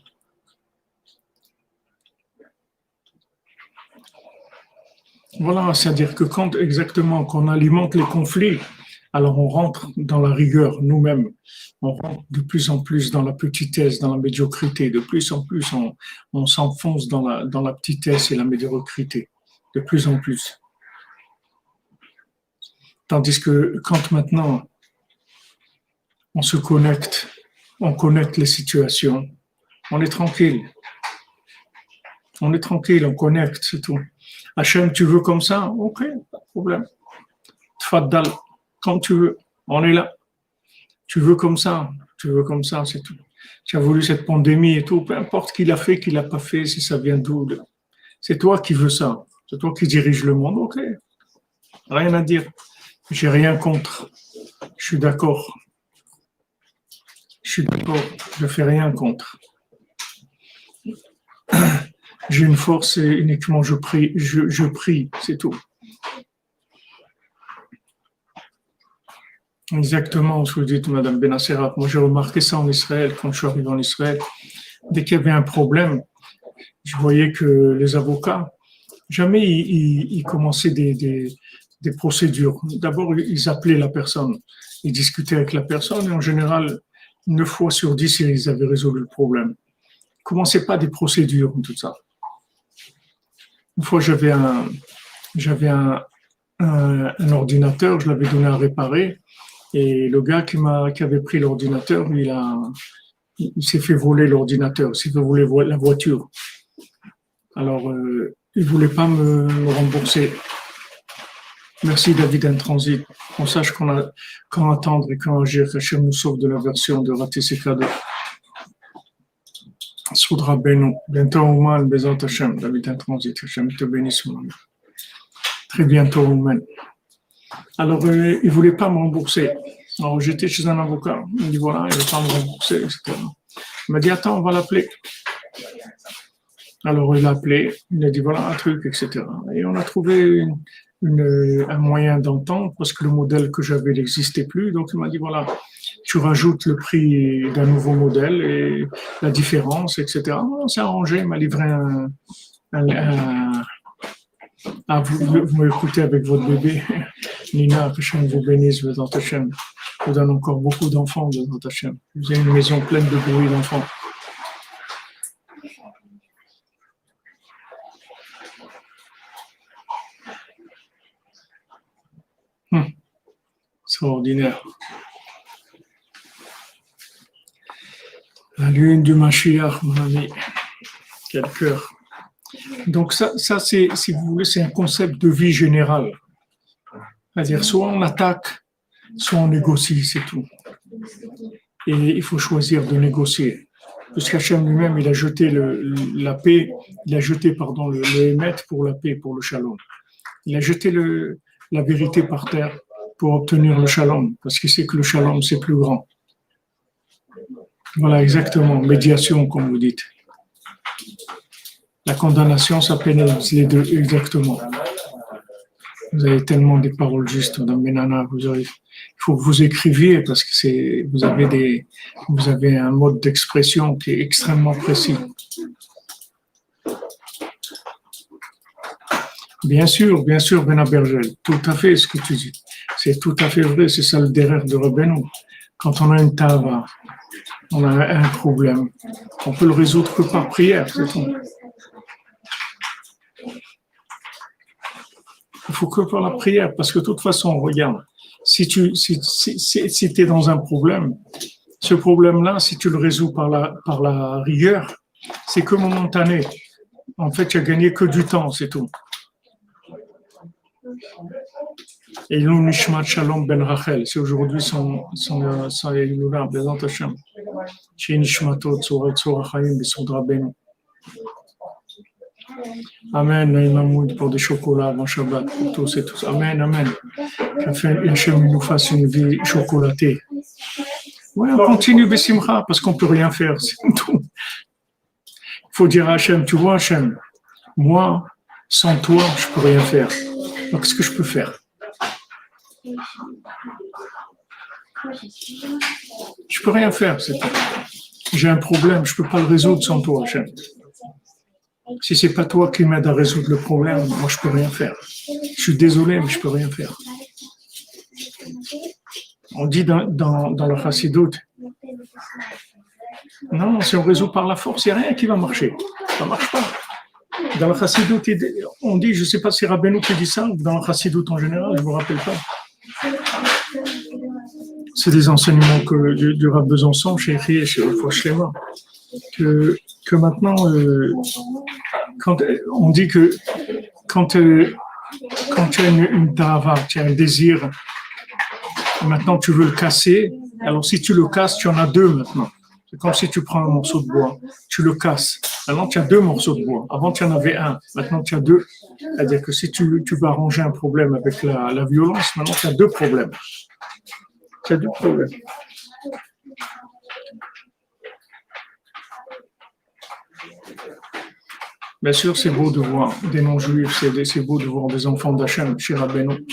Voilà, c'est-à-dire que quand qu'on alimente les conflits, alors on rentre dans la rigueur nous-mêmes. On rentre de plus en plus dans la petitesse, dans la médiocrité. De plus en plus, on s'enfonce dans la petitesse et la médiocrité. De plus en plus. Tandis que quand maintenant on se connecte, on connecte les situations, on est tranquille. On est tranquille, on connecte, c'est tout. Hachem, tu veux comme ça? Ok, pas de problème. Tfaddal, comme tu veux, on est là. Tu veux comme ça, c'est tout. Tu as voulu cette pandémie et tout, peu importe qui l'a fait, qui l'a pas fait, si ça vient d'où. C'est toi qui veux ça, c'est toi qui dirige le monde, ok. Rien à dire. J'ai rien contre. Je suis d'accord. Je fais rien contre. J'ai une force et uniquement je prie, c'est tout. Exactement ce que vous dites, Madame Benasserat. Moi, j'ai remarqué ça en Israël, quand je suis arrivé en Israël. Dès qu'il y avait un problème, je voyais que les avocats, jamais ils commençaient des procédures. D'abord, ils appelaient la personne, ils discutaient avec la personne, et en général, 9 fois sur 10, ils avaient résolu le problème. Ils ne commençaient pas des procédures, tout ça. Une fois, j'avais un ordinateur, je l'avais donné à réparer, et le gars qui avait pris l'ordinateur, il s'est fait voler l'ordinateur, il s'est fait voler la voiture. Alors, il ne voulait pas me rembourser. Merci David Intransit. On sache quand attendre et quand agir, qu'Hachem nous sauve de la version de rater ses cadeaux. Soudra Beno. Bientôt au mal, Bézant Hachem, David Intransit. Hachem te bénisse, mon ami. Très bientôt, Amen. Alors, il ne voulait pas me rembourser. Alors, j'étais chez un avocat. Il me dit voilà, il ne veut pas me rembourser, etc. Il m'a dit attends, on va l'appeler. Alors, il l'a appelé. Il a dit voilà un truc, etc. Et on a trouvé un moyen d'entendre parce que le modèle que j'avais n'existait plus. Donc, il m'a dit voilà, tu rajoutes le prix d'un nouveau modèle et la différence, etc. On s'est arrangé. Il m'a livré vous m'écoutez avec votre bébé. Nina, que Hachem vous bénisse, Bézant Hachem. Vous donne encore beaucoup d'enfants, Bézant Hachem. Vous avez une maison pleine de bruit d'enfants. Extraordinaire. La lune du Mashiach, mon ami. Quel cœur. Donc ça c'est, si vous voulez, c'est un concept de vie générale. C'est-à-dire, soit on attaque, soit on négocie, c'est tout. Et il faut choisir de négocier. Parce qu'Hachem lui-même, il a jeté la paix, il a jeté, le émet pour la paix, pour le shalom. Il a jeté la vérité par terre pour obtenir le shalom, parce qu'il sait que le shalom, c'est plus grand. Voilà, exactement, médiation, comme vous dites. La condamnation, ça pénalise les deux, exactement. Vous avez tellement des paroles justes, Madame Benana. Il faut que vous écriviez parce que vous avez un mode d'expression qui est extrêmement précis. Bien sûr, Bena Bergel, tout à fait ce que tu dis. C'est tout à fait vrai, c'est ça le derrière de Rabbeinu. Quand on a une tava, on a un problème, on peut le résoudre que par prière, c'est tout. Il faut que par la prière, parce que de toute façon, regarde, si tu es dans un problème, ce problème-là, si tu le résous par la rigueur, c'est que momentané. En fait, tu as gagné que du temps, c'est tout. Et nous, Nishmat Shalom Ben Rachel, c'est aujourd'hui son Eloula, Bézant Hashem. Chez Nishmatot, Tzorat Tzorachayim, Besodra Ben. Amen, Naïmamoud, pour des chocolats avant Shabbat, pour tous et tous. Amen, amen. Qu'Hachem nous fasse une vie chocolatée. Oui, on continue Bessimcha, parce qu'on ne peut rien faire, c'est tout. Il faut dire à Hachem, tu vois Hachem, moi, sans toi, je ne peux rien faire. Donc, qu'est-ce que je peux faire? Je ne peux rien faire, c'est tout. J'ai un problème, je ne peux pas le résoudre sans toi, Hachem. Si c'est pas toi qui m'aide à résoudre le problème, moi je peux rien faire. Je suis désolé, mais je peux rien faire. On dit dans le Chassidoute, non, si on résout par la force, il n'y a rien qui va marcher. Ça ne marche pas. Dans le Chassidoute, on dit, je ne sais pas si Rabbeinu qui dit ça, ou dans le Chassidoute en général, je ne me rappelle pas. C'est des enseignements du Rav Besançon, chez Ri et chez Fouachlema, que maintenant, quand on dit que quand tu as une tava, tu as un désir, maintenant tu veux le casser, alors si tu le casses, tu en as deux maintenant. C'est comme si tu prends un morceau de bois, tu le casses. Maintenant tu as deux morceaux de bois. Avant tu en avais un, maintenant tu as deux. C'est-à-dire que si tu veux arranger un problème avec la violence, maintenant tu as deux problèmes. Tu as deux problèmes. Bien sûr, c'est beau de voir des non-juifs, c'est beau de voir des enfants d'Hachem chez Rabbeinu.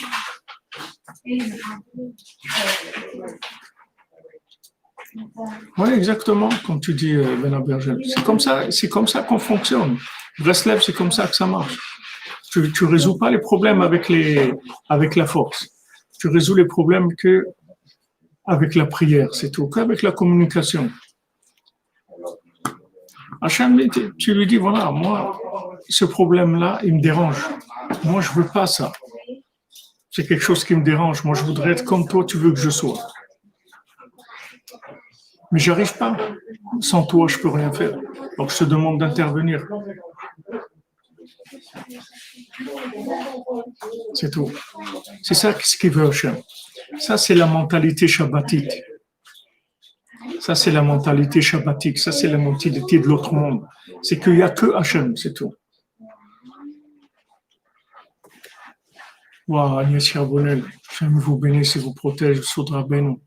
Oui, exactement, comme tu dis, Bena Bergel. C'est comme ça qu'on fonctionne. Breslev, c'est comme ça que ça marche. Tu résous pas les problèmes avec la force. Tu résous les problèmes que avec la prière, c'est tout, qu'avec la communication. Hachem, tu lui dis, voilà, moi, ce problème-là, il me dérange. Moi, je veux pas ça. C'est quelque chose qui me dérange. Moi, je voudrais être comme toi, tu veux que je sois. Mais j'arrive pas. Sans toi, je peux rien faire. Donc, je te demande d'intervenir. C'est tout. C'est ça ce qu'il veut Hachem. Ça, c'est la mentalité shabbatique. Ça, c'est la mentalité shabbatique. Ça, c'est la mentalité de l'autre monde. C'est qu'il n'y a que Hachem, c'est tout. Waouh, Agnès Charbonnel, Hachem vous bénisse et vous protège, Soudra Beno.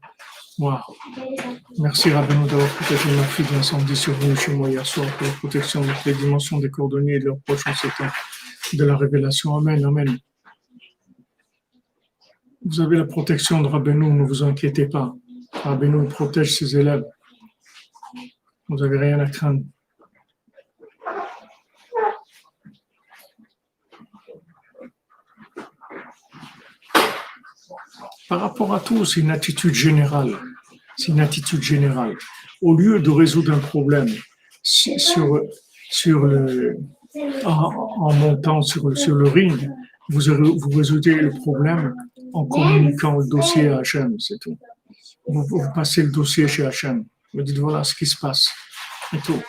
Waouh. Merci Rabbeinu d'avoir protégé ma fille de l'incendie survenu chez moi hier soir pour la protection de toutes les dimensions des cordonniers et de leurs proches en ce temps de la révélation. Amen, amen. Vous avez la protection de Rabbeinu, ne vous inquiétez pas. Rabbeinu protège ses élèves. Vous n'avez rien à craindre. Par rapport à tout, c'est une attitude générale. C'est une attitude générale. Au lieu de résoudre un problème en montant sur le ring, vous résolvez le problème en communiquant le dossier à Hachem, c'est tout. Vous passez le dossier chez Hachem. Vous dites voilà ce qui se passe. Et tout.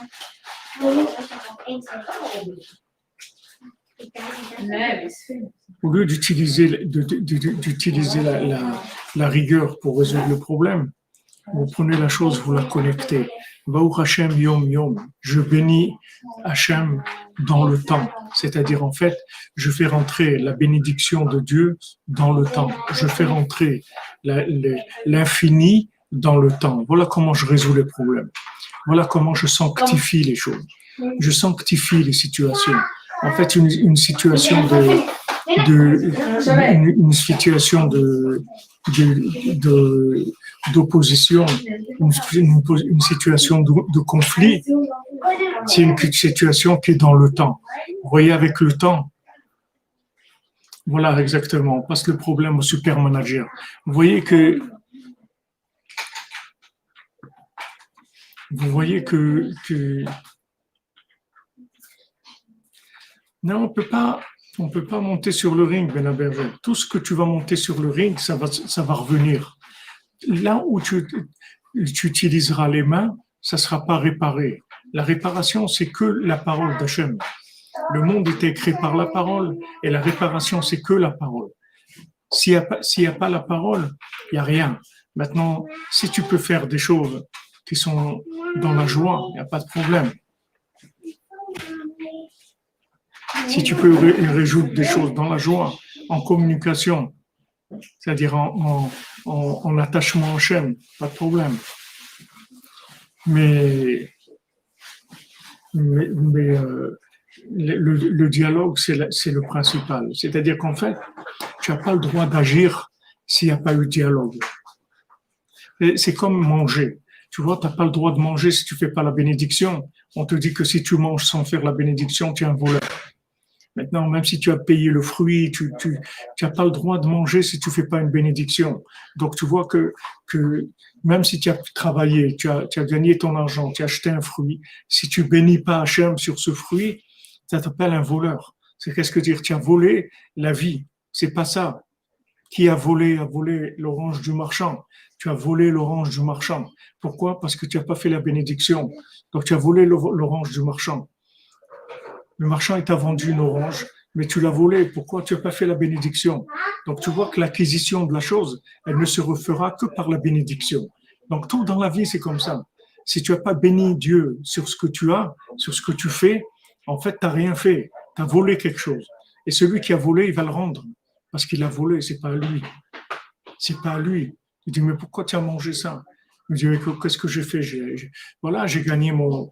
Au lieu d'utiliser la rigueur pour résoudre le problème, vous prenez la chose, vous la connectez. Baruch Hashem Yom Yom. Je bénis Hashem dans le temps. C'est-à-dire, en fait, je fais rentrer la bénédiction de Dieu dans le temps. Je fais rentrer l'infini dans le temps. Voilà comment je résous les problèmes. Voilà comment je sanctifie les choses. Je sanctifie les situations. En fait, une situation d'opposition, une situation de conflit, c'est une situation qui est dans le temps. Vous voyez, avec le temps, voilà exactement, on passe le problème au super manager. Vous voyez que non, on peut pas monter sur le ring, Ben Aberger. Tout ce que tu vas monter sur le ring, ça va revenir. Là où tu utiliseras les mains, ça sera pas réparé. La réparation, c'est que la parole d'Hachem. Le monde était créé par la parole et la réparation, c'est que la parole. S'il y a pas la parole, il y a rien. Maintenant, si tu peux faire des choses qui sont dans la joie, il n'y a pas de problème. Si tu peux résoudre des choses dans la joie, en communication, c'est-à-dire en attachement au Hachem, pas de problème. Mais le dialogue, c'est le principal. C'est-à-dire qu'en fait, tu n'as pas le droit d'agir s'il n'y a pas eu de dialogue. C'est comme manger. Tu vois, tu n'as pas le droit de manger si tu ne fais pas la bénédiction. On te dit que si tu manges sans faire la bénédiction, tu es un voleur. Maintenant, même si tu as payé le fruit, tu n'as pas le droit de manger si tu ne fais pas une bénédiction. Donc, tu vois que même si tu as travaillé, tu as gagné ton argent, tu as acheté un fruit, si tu bénis pas Hachem sur ce fruit, ça t'appelle un voleur. C'est qu'est-ce que dire? Tu as volé la vie. C'est pas ça. Qui a volé l'orange du marchand. Tu as volé l'orange du marchand. Pourquoi? Parce que tu n'as pas fait la bénédiction. Donc, tu as volé l'orange du marchand. Le marchand t'a vendu une orange, mais tu l'as volée. Pourquoi tu n'as pas fait la bénédiction? Donc, tu vois que l'acquisition de la chose, elle ne se refera que par la bénédiction. Donc, tout dans la vie, c'est comme ça. Si tu n'as pas béni Dieu sur ce que tu as, sur ce que tu fais, en fait, tu n'as rien fait. Tu as volé quelque chose. Et celui qui a volé, il va le rendre. Parce qu'il a volé, c'est pas à lui. C'est pas à lui. Il dit, mais pourquoi tu as mangé ça? Il dit, qu'est-ce que j'ai fait? Voilà, j'ai gagné mon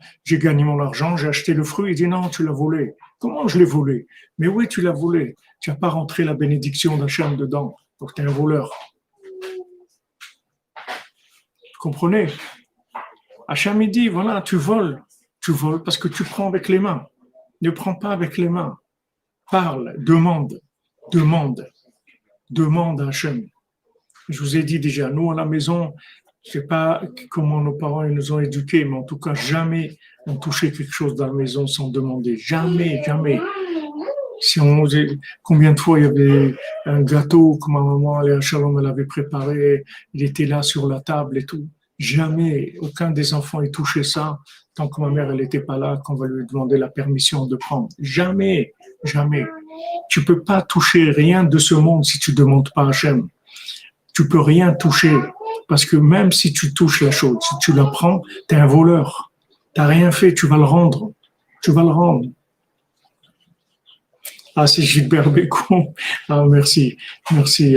argent, j'ai acheté le fruit. Il dit, non, tu l'as volé. Comment je l'ai volé? Mais oui, tu l'as volé. Tu n'as pas rentré la bénédiction d'Hachem dedans. Donc, tu es un voleur. Vous comprenez? Hachem, il dit, voilà, tu voles. Tu voles parce que tu prends avec les mains. Ne prends pas avec les mains. Parle, demande à Hachem. Je vous ai dit déjà, nous à la maison, je ne sais pas comment nos parents nous ont éduqués, mais en tout cas, jamais on touchait quelque chose dans la maison sans demander. Jamais, jamais. Si combien de fois il y avait un gâteau que ma maman, Léa Shalom, elle avait préparé, il était là sur la table et tout. Jamais, aucun des enfants ait touché ça tant que ma mère, elle n'était pas là, qu'on va lui demander la permission de prendre. Jamais, jamais. Tu peux pas toucher rien de ce monde si tu demandes pas à Hachem. Tu peux rien toucher parce que même si tu touches la chose, si tu la prends, tu es un voleur. Tu n'as rien fait, tu vas le rendre. Tu vas le rendre. Ah, c'est Gilbert Bécaud. Ah, merci. Merci.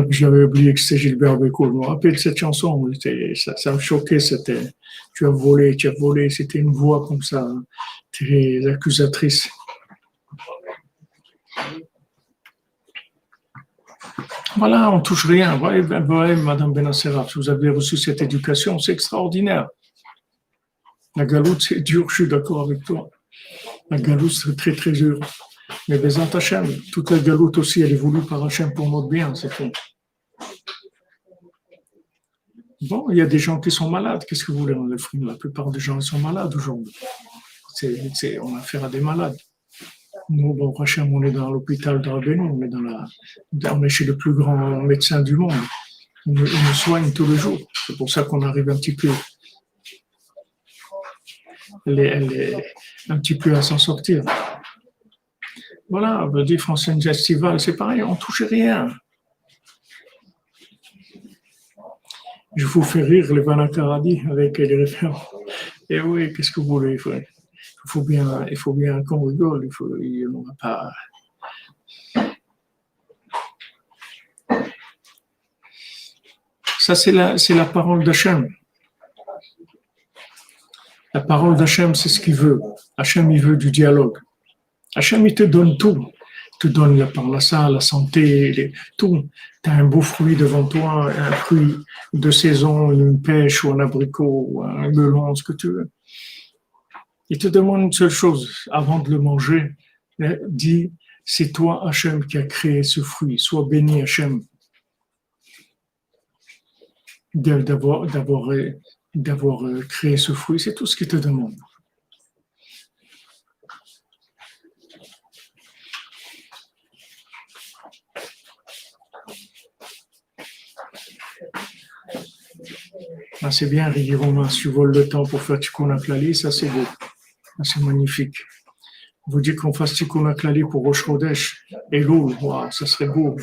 J'avais oublié que c'était Gilbert Bécaud. Je me rappelle de cette chanson. Ça me choquait. C'était tu as volé. C'était une voix comme ça, très accusatrice. Voilà, on touche rien. Voyez, Madame Benasseraf, vous avez reçu cette éducation, c'est extraordinaire. La galoute, c'est dur, je suis d'accord avec toi. La galoute, c'est très, très dur. Mais Bézant Hachem, toute la galoute aussi, elle est voulue par Hachem pour notre bien, c'est tout. Bon, il y a des gens qui sont malades. Qu'est-ce que vous voulez? La plupart des gens sont malades aujourd'hui. On a affaire à des malades. Nous, bon, Hachem, on est dans l'hôpital de Rabbeinu, on est chez le plus grand médecin du monde. Il nous soigne tous les jours. C'est pour ça qu'on arrive un petit peu, elle est un petit peu à s'en sortir. Voilà, le différentiel estival, c'est pareil, on ne touche rien. Je vous fais rire les Vanakaradi avec les références. Et oui, qu'est-ce que vous voulez? Il faut bien qu'on rigole. Il n'y aura pas. Ça, c'est la parole d'Hachem. La parole d'Hachem, c'est ce qu'il veut. Hachem, il veut du dialogue. Hachem, il te donne tout. Il te donne la parnassa, la santé, tout. Tu as un beau fruit devant toi, un fruit de saison, une pêche ou un abricot ou un melon, ce que tu veux. Il te demande une seule chose avant de le manger. Dis, c'est toi, Hachem, qui a créé ce fruit. Sois béni, Hachem, d'avoir créé ce fruit. C'est tout ce qu'il te demande. Ah, c'est bien, Rigi Romain, tu voles le temps pour faire Tikkun HaKlali, ça c'est beau, c'est magnifique. Vous dites qu'on fasse Tikkun HaKlali pour Rosh Chodesh et Loul, wow, ça serait beau.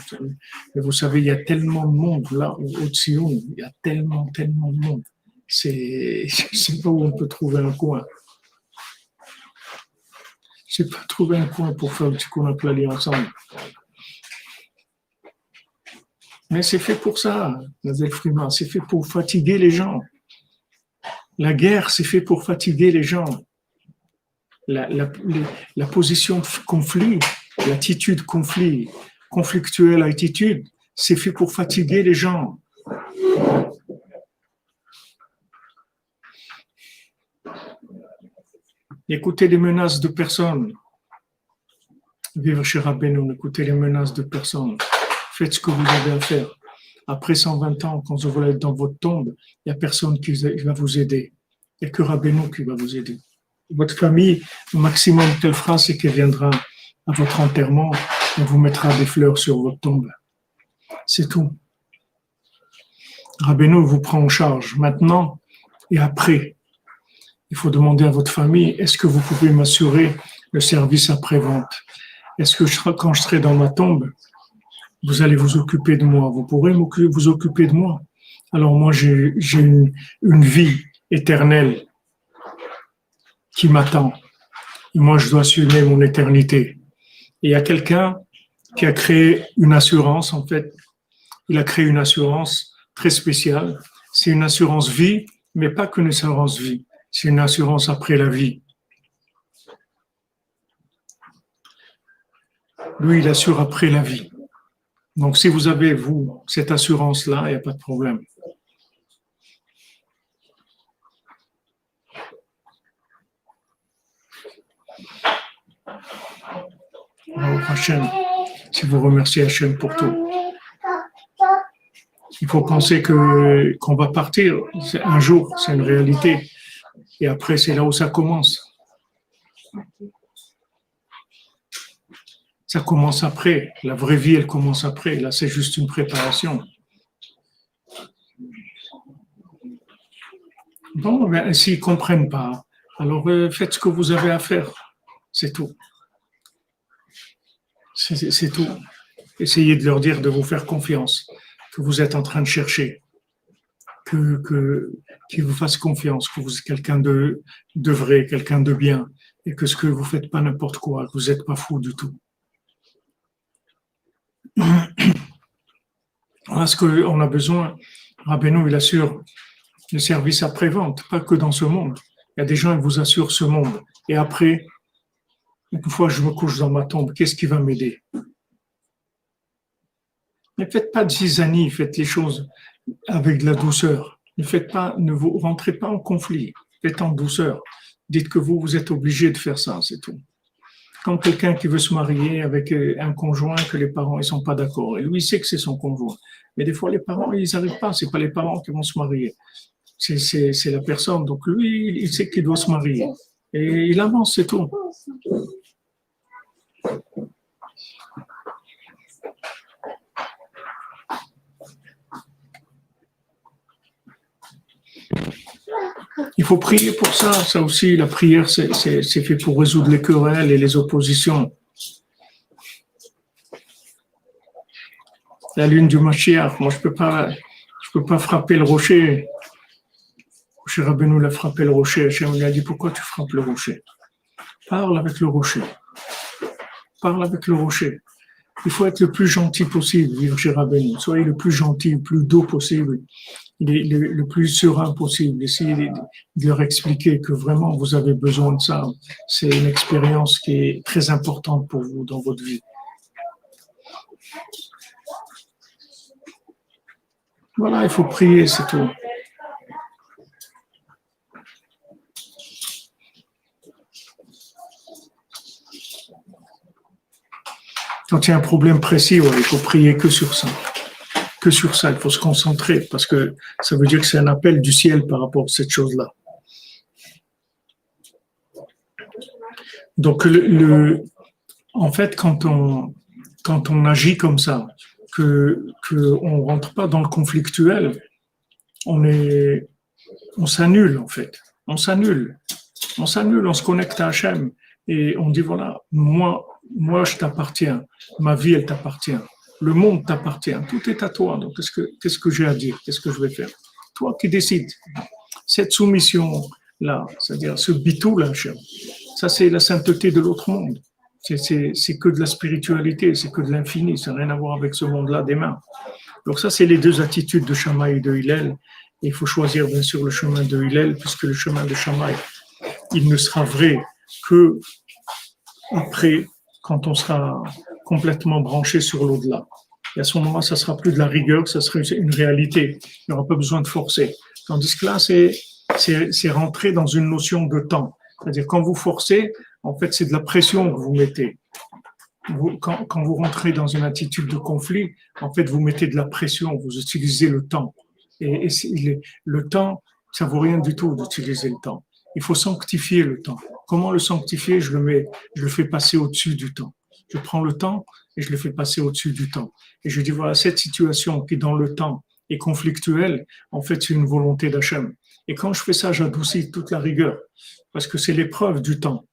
Mais vous savez, il y a tellement de monde là, au Tzion, il y a tellement de monde. Je sais pas où on peut trouver un coin. Je sais pas trouver un coin pour faire le Tikkun HaKlali ensemble. Mais c'est fait pour ça, Nazel Frima, c'est fait pour fatiguer les gens. La guerre, c'est fait pour fatiguer les gens. La position de conflit, l'attitude conflictuelle attitude, c'est fait pour fatiguer les gens. Écoutez les menaces de personne. Vivre chez Rabbeinu, écoutez les menaces de personne. Faites ce que vous avez à faire. Après 120 ans, quand vous allez être dans votre tombe, il n'y a personne qui va vous aider. Il n'y a que Rabbeinu qui va vous aider. Votre famille, le maximum qu'elle fera, c'est qu'elle viendra à votre enterrement et vous mettra des fleurs sur votre tombe. C'est tout. Rabbeinu vous prend en charge maintenant et après. Il faut demander à votre famille, est-ce que vous pouvez m'assurer le service après-vente? Est-ce que quand je serai dans ma tombe, vous allez vous occuper de moi, vous pourrez vous occuper de moi. Alors moi, j'ai une vie éternelle qui m'attend. Et moi, je dois assumer mon éternité. Et il y a quelqu'un qui a créé une assurance, en fait. Il a créé une assurance très spéciale. C'est une assurance vie, mais pas qu'une assurance vie. C'est une assurance après la vie. Lui, il assure après la vie. Donc, si vous avez, vous, cette assurance-là, il n'y a pas de problème. Alors, Hachem, si vous remerciez Hachem pour tout. Il faut penser qu'on va partir un jour, c'est une réalité. Et après, c'est là où ça commence. Ça commence après. La vraie vie, elle commence après. Là, c'est juste une préparation. Bon, ben, s'ils ne comprennent pas, alors faites ce que vous avez à faire. C'est tout. C'est tout. Essayez de leur dire de vous faire confiance, que vous êtes en train de chercher, qu'ils vous fassent confiance, que vous êtes quelqu'un de vrai, quelqu'un de bien, et que ce que vous ne faites pas n'importe quoi, que vous n'êtes pas fou du tout. Voilà ce qu'on a besoin. Rabbeinu, il assure le service après-vente, pas que dans ce monde. Il y a des gens qui vous assurent ce monde. Et après, une fois que je me couche dans ma tombe, qu'est-ce qui va m'aider? Ne faites pas de zizanie, faites les choses avec de la douceur. Ne vous rentrez pas en conflit, faites en douceur. Dites que vous êtes obligé de faire ça, c'est tout. Comme quelqu'un qui veut se marier avec un conjoint que les parents ils sont pas d'accord. Et lui, il sait que c'est son conjoint. Mais des fois, les parents, ils n'arrivent pas. C'est pas les parents qui vont se marier. C'est la personne. Donc lui, il sait qu'il doit se marier. Et il avance, c'est tout. Il faut prier pour ça. Ça aussi, la prière, c'est fait pour résoudre les querelles et les oppositions. La lune du Mashiach, moi, je peux pas frapper le rocher. Moshe Rabbeinu l'a frappé le rocher. Hachem lui a dit, pourquoi tu frappes le rocher? Parle avec le rocher. Parle avec le rocher. Il faut être le plus gentil possible, dit Moshe Rabbeinu. Soyez le plus gentil, le plus doux possible, le plus serein possible. Essayez de leur expliquer que vraiment vous avez besoin de ça. C'est une expérience qui est très importante pour vous dans votre vie. Voilà, il faut prier, c'est tout. Quand il y a un problème précis, ouais, il faut prier que sur ça. Que sur ça, il faut se concentrer parce que ça veut dire que c'est un appel du ciel par rapport à cette chose-là. Donc, en fait, quand on agit comme ça, on rentre pas dans le conflictuel, on s'annule en fait. On s'annule, on se connecte à Hachem et on dit voilà, moi je t'appartiens, ma vie elle t'appartient, le monde t'appartient, tout est à toi. Donc qu'est-ce que j'ai à dire, qu'est-ce que je vais faire? Toi qui décides. Cette soumission là, c'est-à-dire ce bitou là, Hachem, ça c'est la sainteté de l'autre monde. C'est que de la spiritualité, c'est que de l'infini, ça n'a rien à voir avec ce monde-là des mains. Donc ça, c'est les deux attitudes de Shammai et de Hillel. Et il faut choisir bien sûr le chemin de Hillel, puisque le chemin de Shammai, il ne sera vrai que après, quand on sera complètement branché sur l'au-delà. Et à ce moment-là, ça sera plus de la rigueur, ça sera une réalité. Il n'y aura pas besoin de forcer. Tandis que là, c'est rentrer dans une notion de temps. C'est-à-dire quand vous forcez, en fait, c'est de la pression que vous mettez. Quand vous rentrez dans une attitude de conflit, en fait, vous mettez de la pression, vous utilisez le temps. Et le temps, ça vaut rien du tout d'utiliser le temps. Il faut sanctifier le temps. Comment le sanctifier? Je le fais passer au-dessus du temps. Je prends le temps et je le fais passer au-dessus du temps. Et je dis, voilà, cette situation qui, dans le temps, est conflictuelle, en fait, c'est une volonté d'Hachem. Et quand je fais ça, j'adoucis toute la rigueur. Parce que c'est l'épreuve du temps.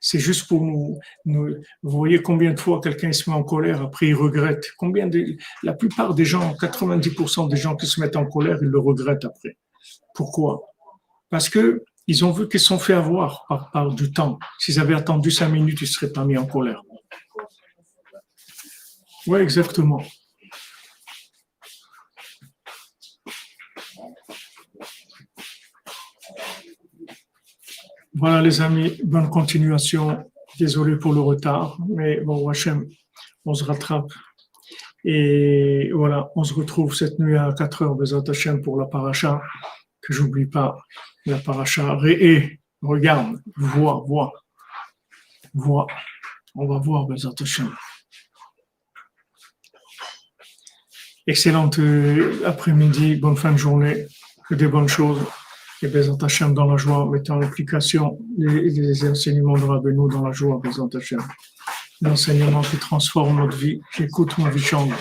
C'est juste pour nous. Vous voyez combien de fois quelqu'un se met en colère, après il regrette. La plupart des gens, 90% des gens qui se mettent en colère, ils le regrettent après. Pourquoi? Parce que ils ont vu qu'ils se sont fait avoir par du temps. S'ils avaient attendu 5 minutes, ils ne seraient pas mis en colère. Oui, exactement. Voilà les amis, bonne continuation. Désolé pour le retard, mais bon, Hachem, on se rattrape. Et voilà, on se retrouve cette nuit à 4h, Bezat Hachem, pour la paracha, que j'oublie pas, la paracha Réé. Regarde, vois. On va voir, Bezat Hachem. Excellente après-midi, bonne fin de journée, que des bonnes choses. Et Bezat Hachem dans la joie, mettez en application les enseignements de Rabbeinu dans la joie, Bezat Hachem. L'enseignement qui transforme notre vie. J'écoute ma vie change.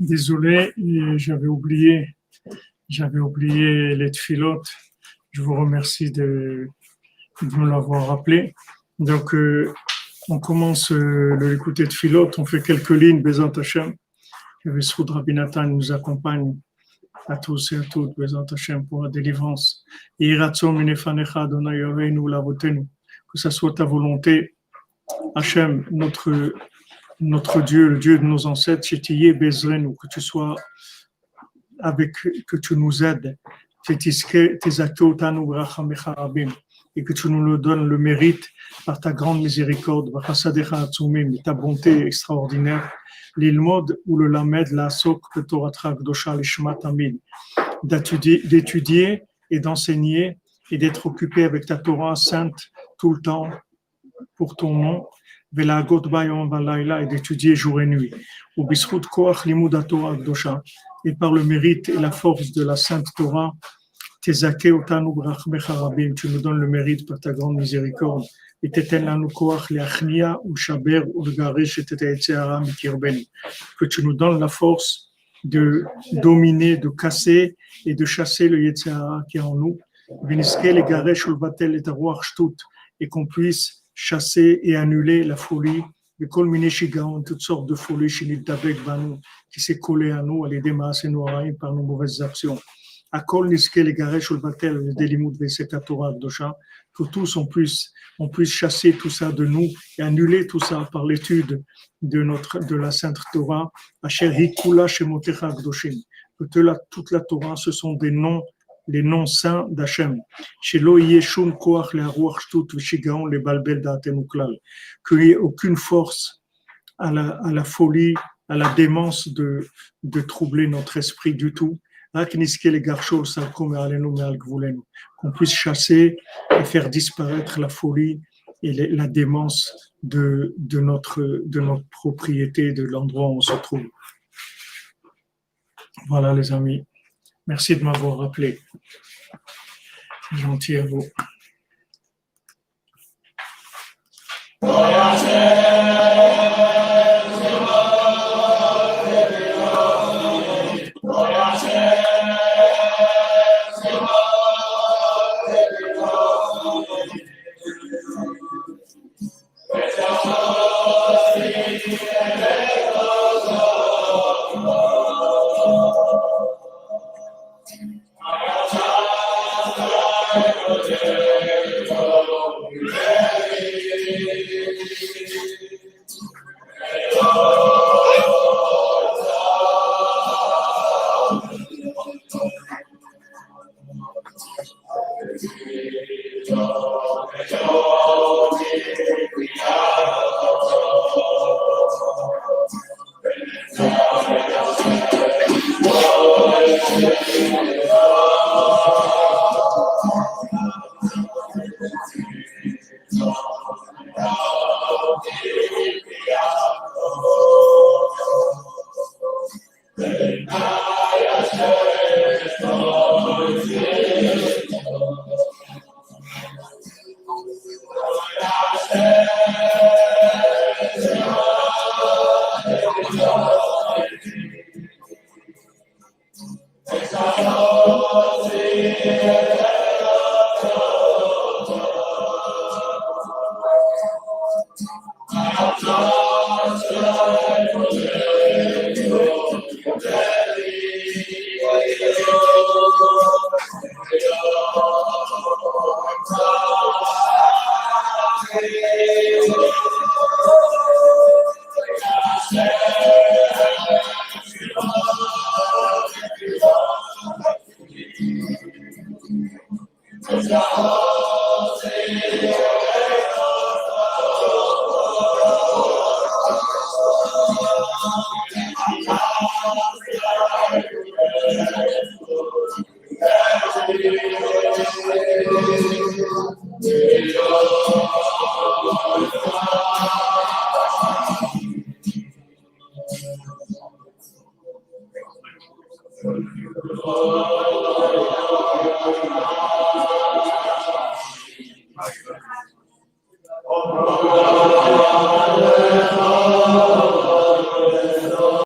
Désolé, j'avais oublié les tfilotes. Je vous remercie de me l'avoir rappelé. Donc, on commence l'écouter de tfilotes, on fait quelques lignes, Bezant Hashem. Que Vesroud Rabbi Nathan nous accompagne à tous et à toutes, Bezant Hashem, pour la délivrance. Et Iratson Minefanecha Adonai Yoreinu Lavotenu. Que ça soit ta volonté, Hashem, notre Dieu, le Dieu de nos ancêtres, Chetiye Bezrenu, que tu sois avec, que tu nous aides, et que tu nous le donnes le mérite par ta grande miséricorde, ta bonté extraordinaire, l'ilmod ou le lamed, la sok, le Torah Kdosha, l'ishmat amid, d'étudier et d'enseigner et d'être occupé avec ta Torah sainte tout le temps pour ton nom, et d'étudier jour et nuit. Et par le mérite et la force de la Sainte Torah, tu nous donnes le mérite par ta grande miséricorde. Et que tu nous donnes la force de dominer, de casser et de chasser le Yetzirah qui est en nous. Et qu'on puisse chasser et annuler la folie, toutes sortes de folies qui s'est collé à nous, par nos mauvaises actions. Que tous on puisse chasser tout ça de nous et annuler tout ça par l'étude de la Sainte Torah. Que toute la Torah, ce sont des noms, les noms saints d'Hachem. Qu'il n'y ait aucune force à la folie, à la démence de troubler notre esprit du tout. Qu'on puisse chasser et faire disparaître la folie et la démence de notre propriété, de l'endroit où on se trouve. Voilà les amis. Merci de m'avoir rappelé. C'est gentil à vous.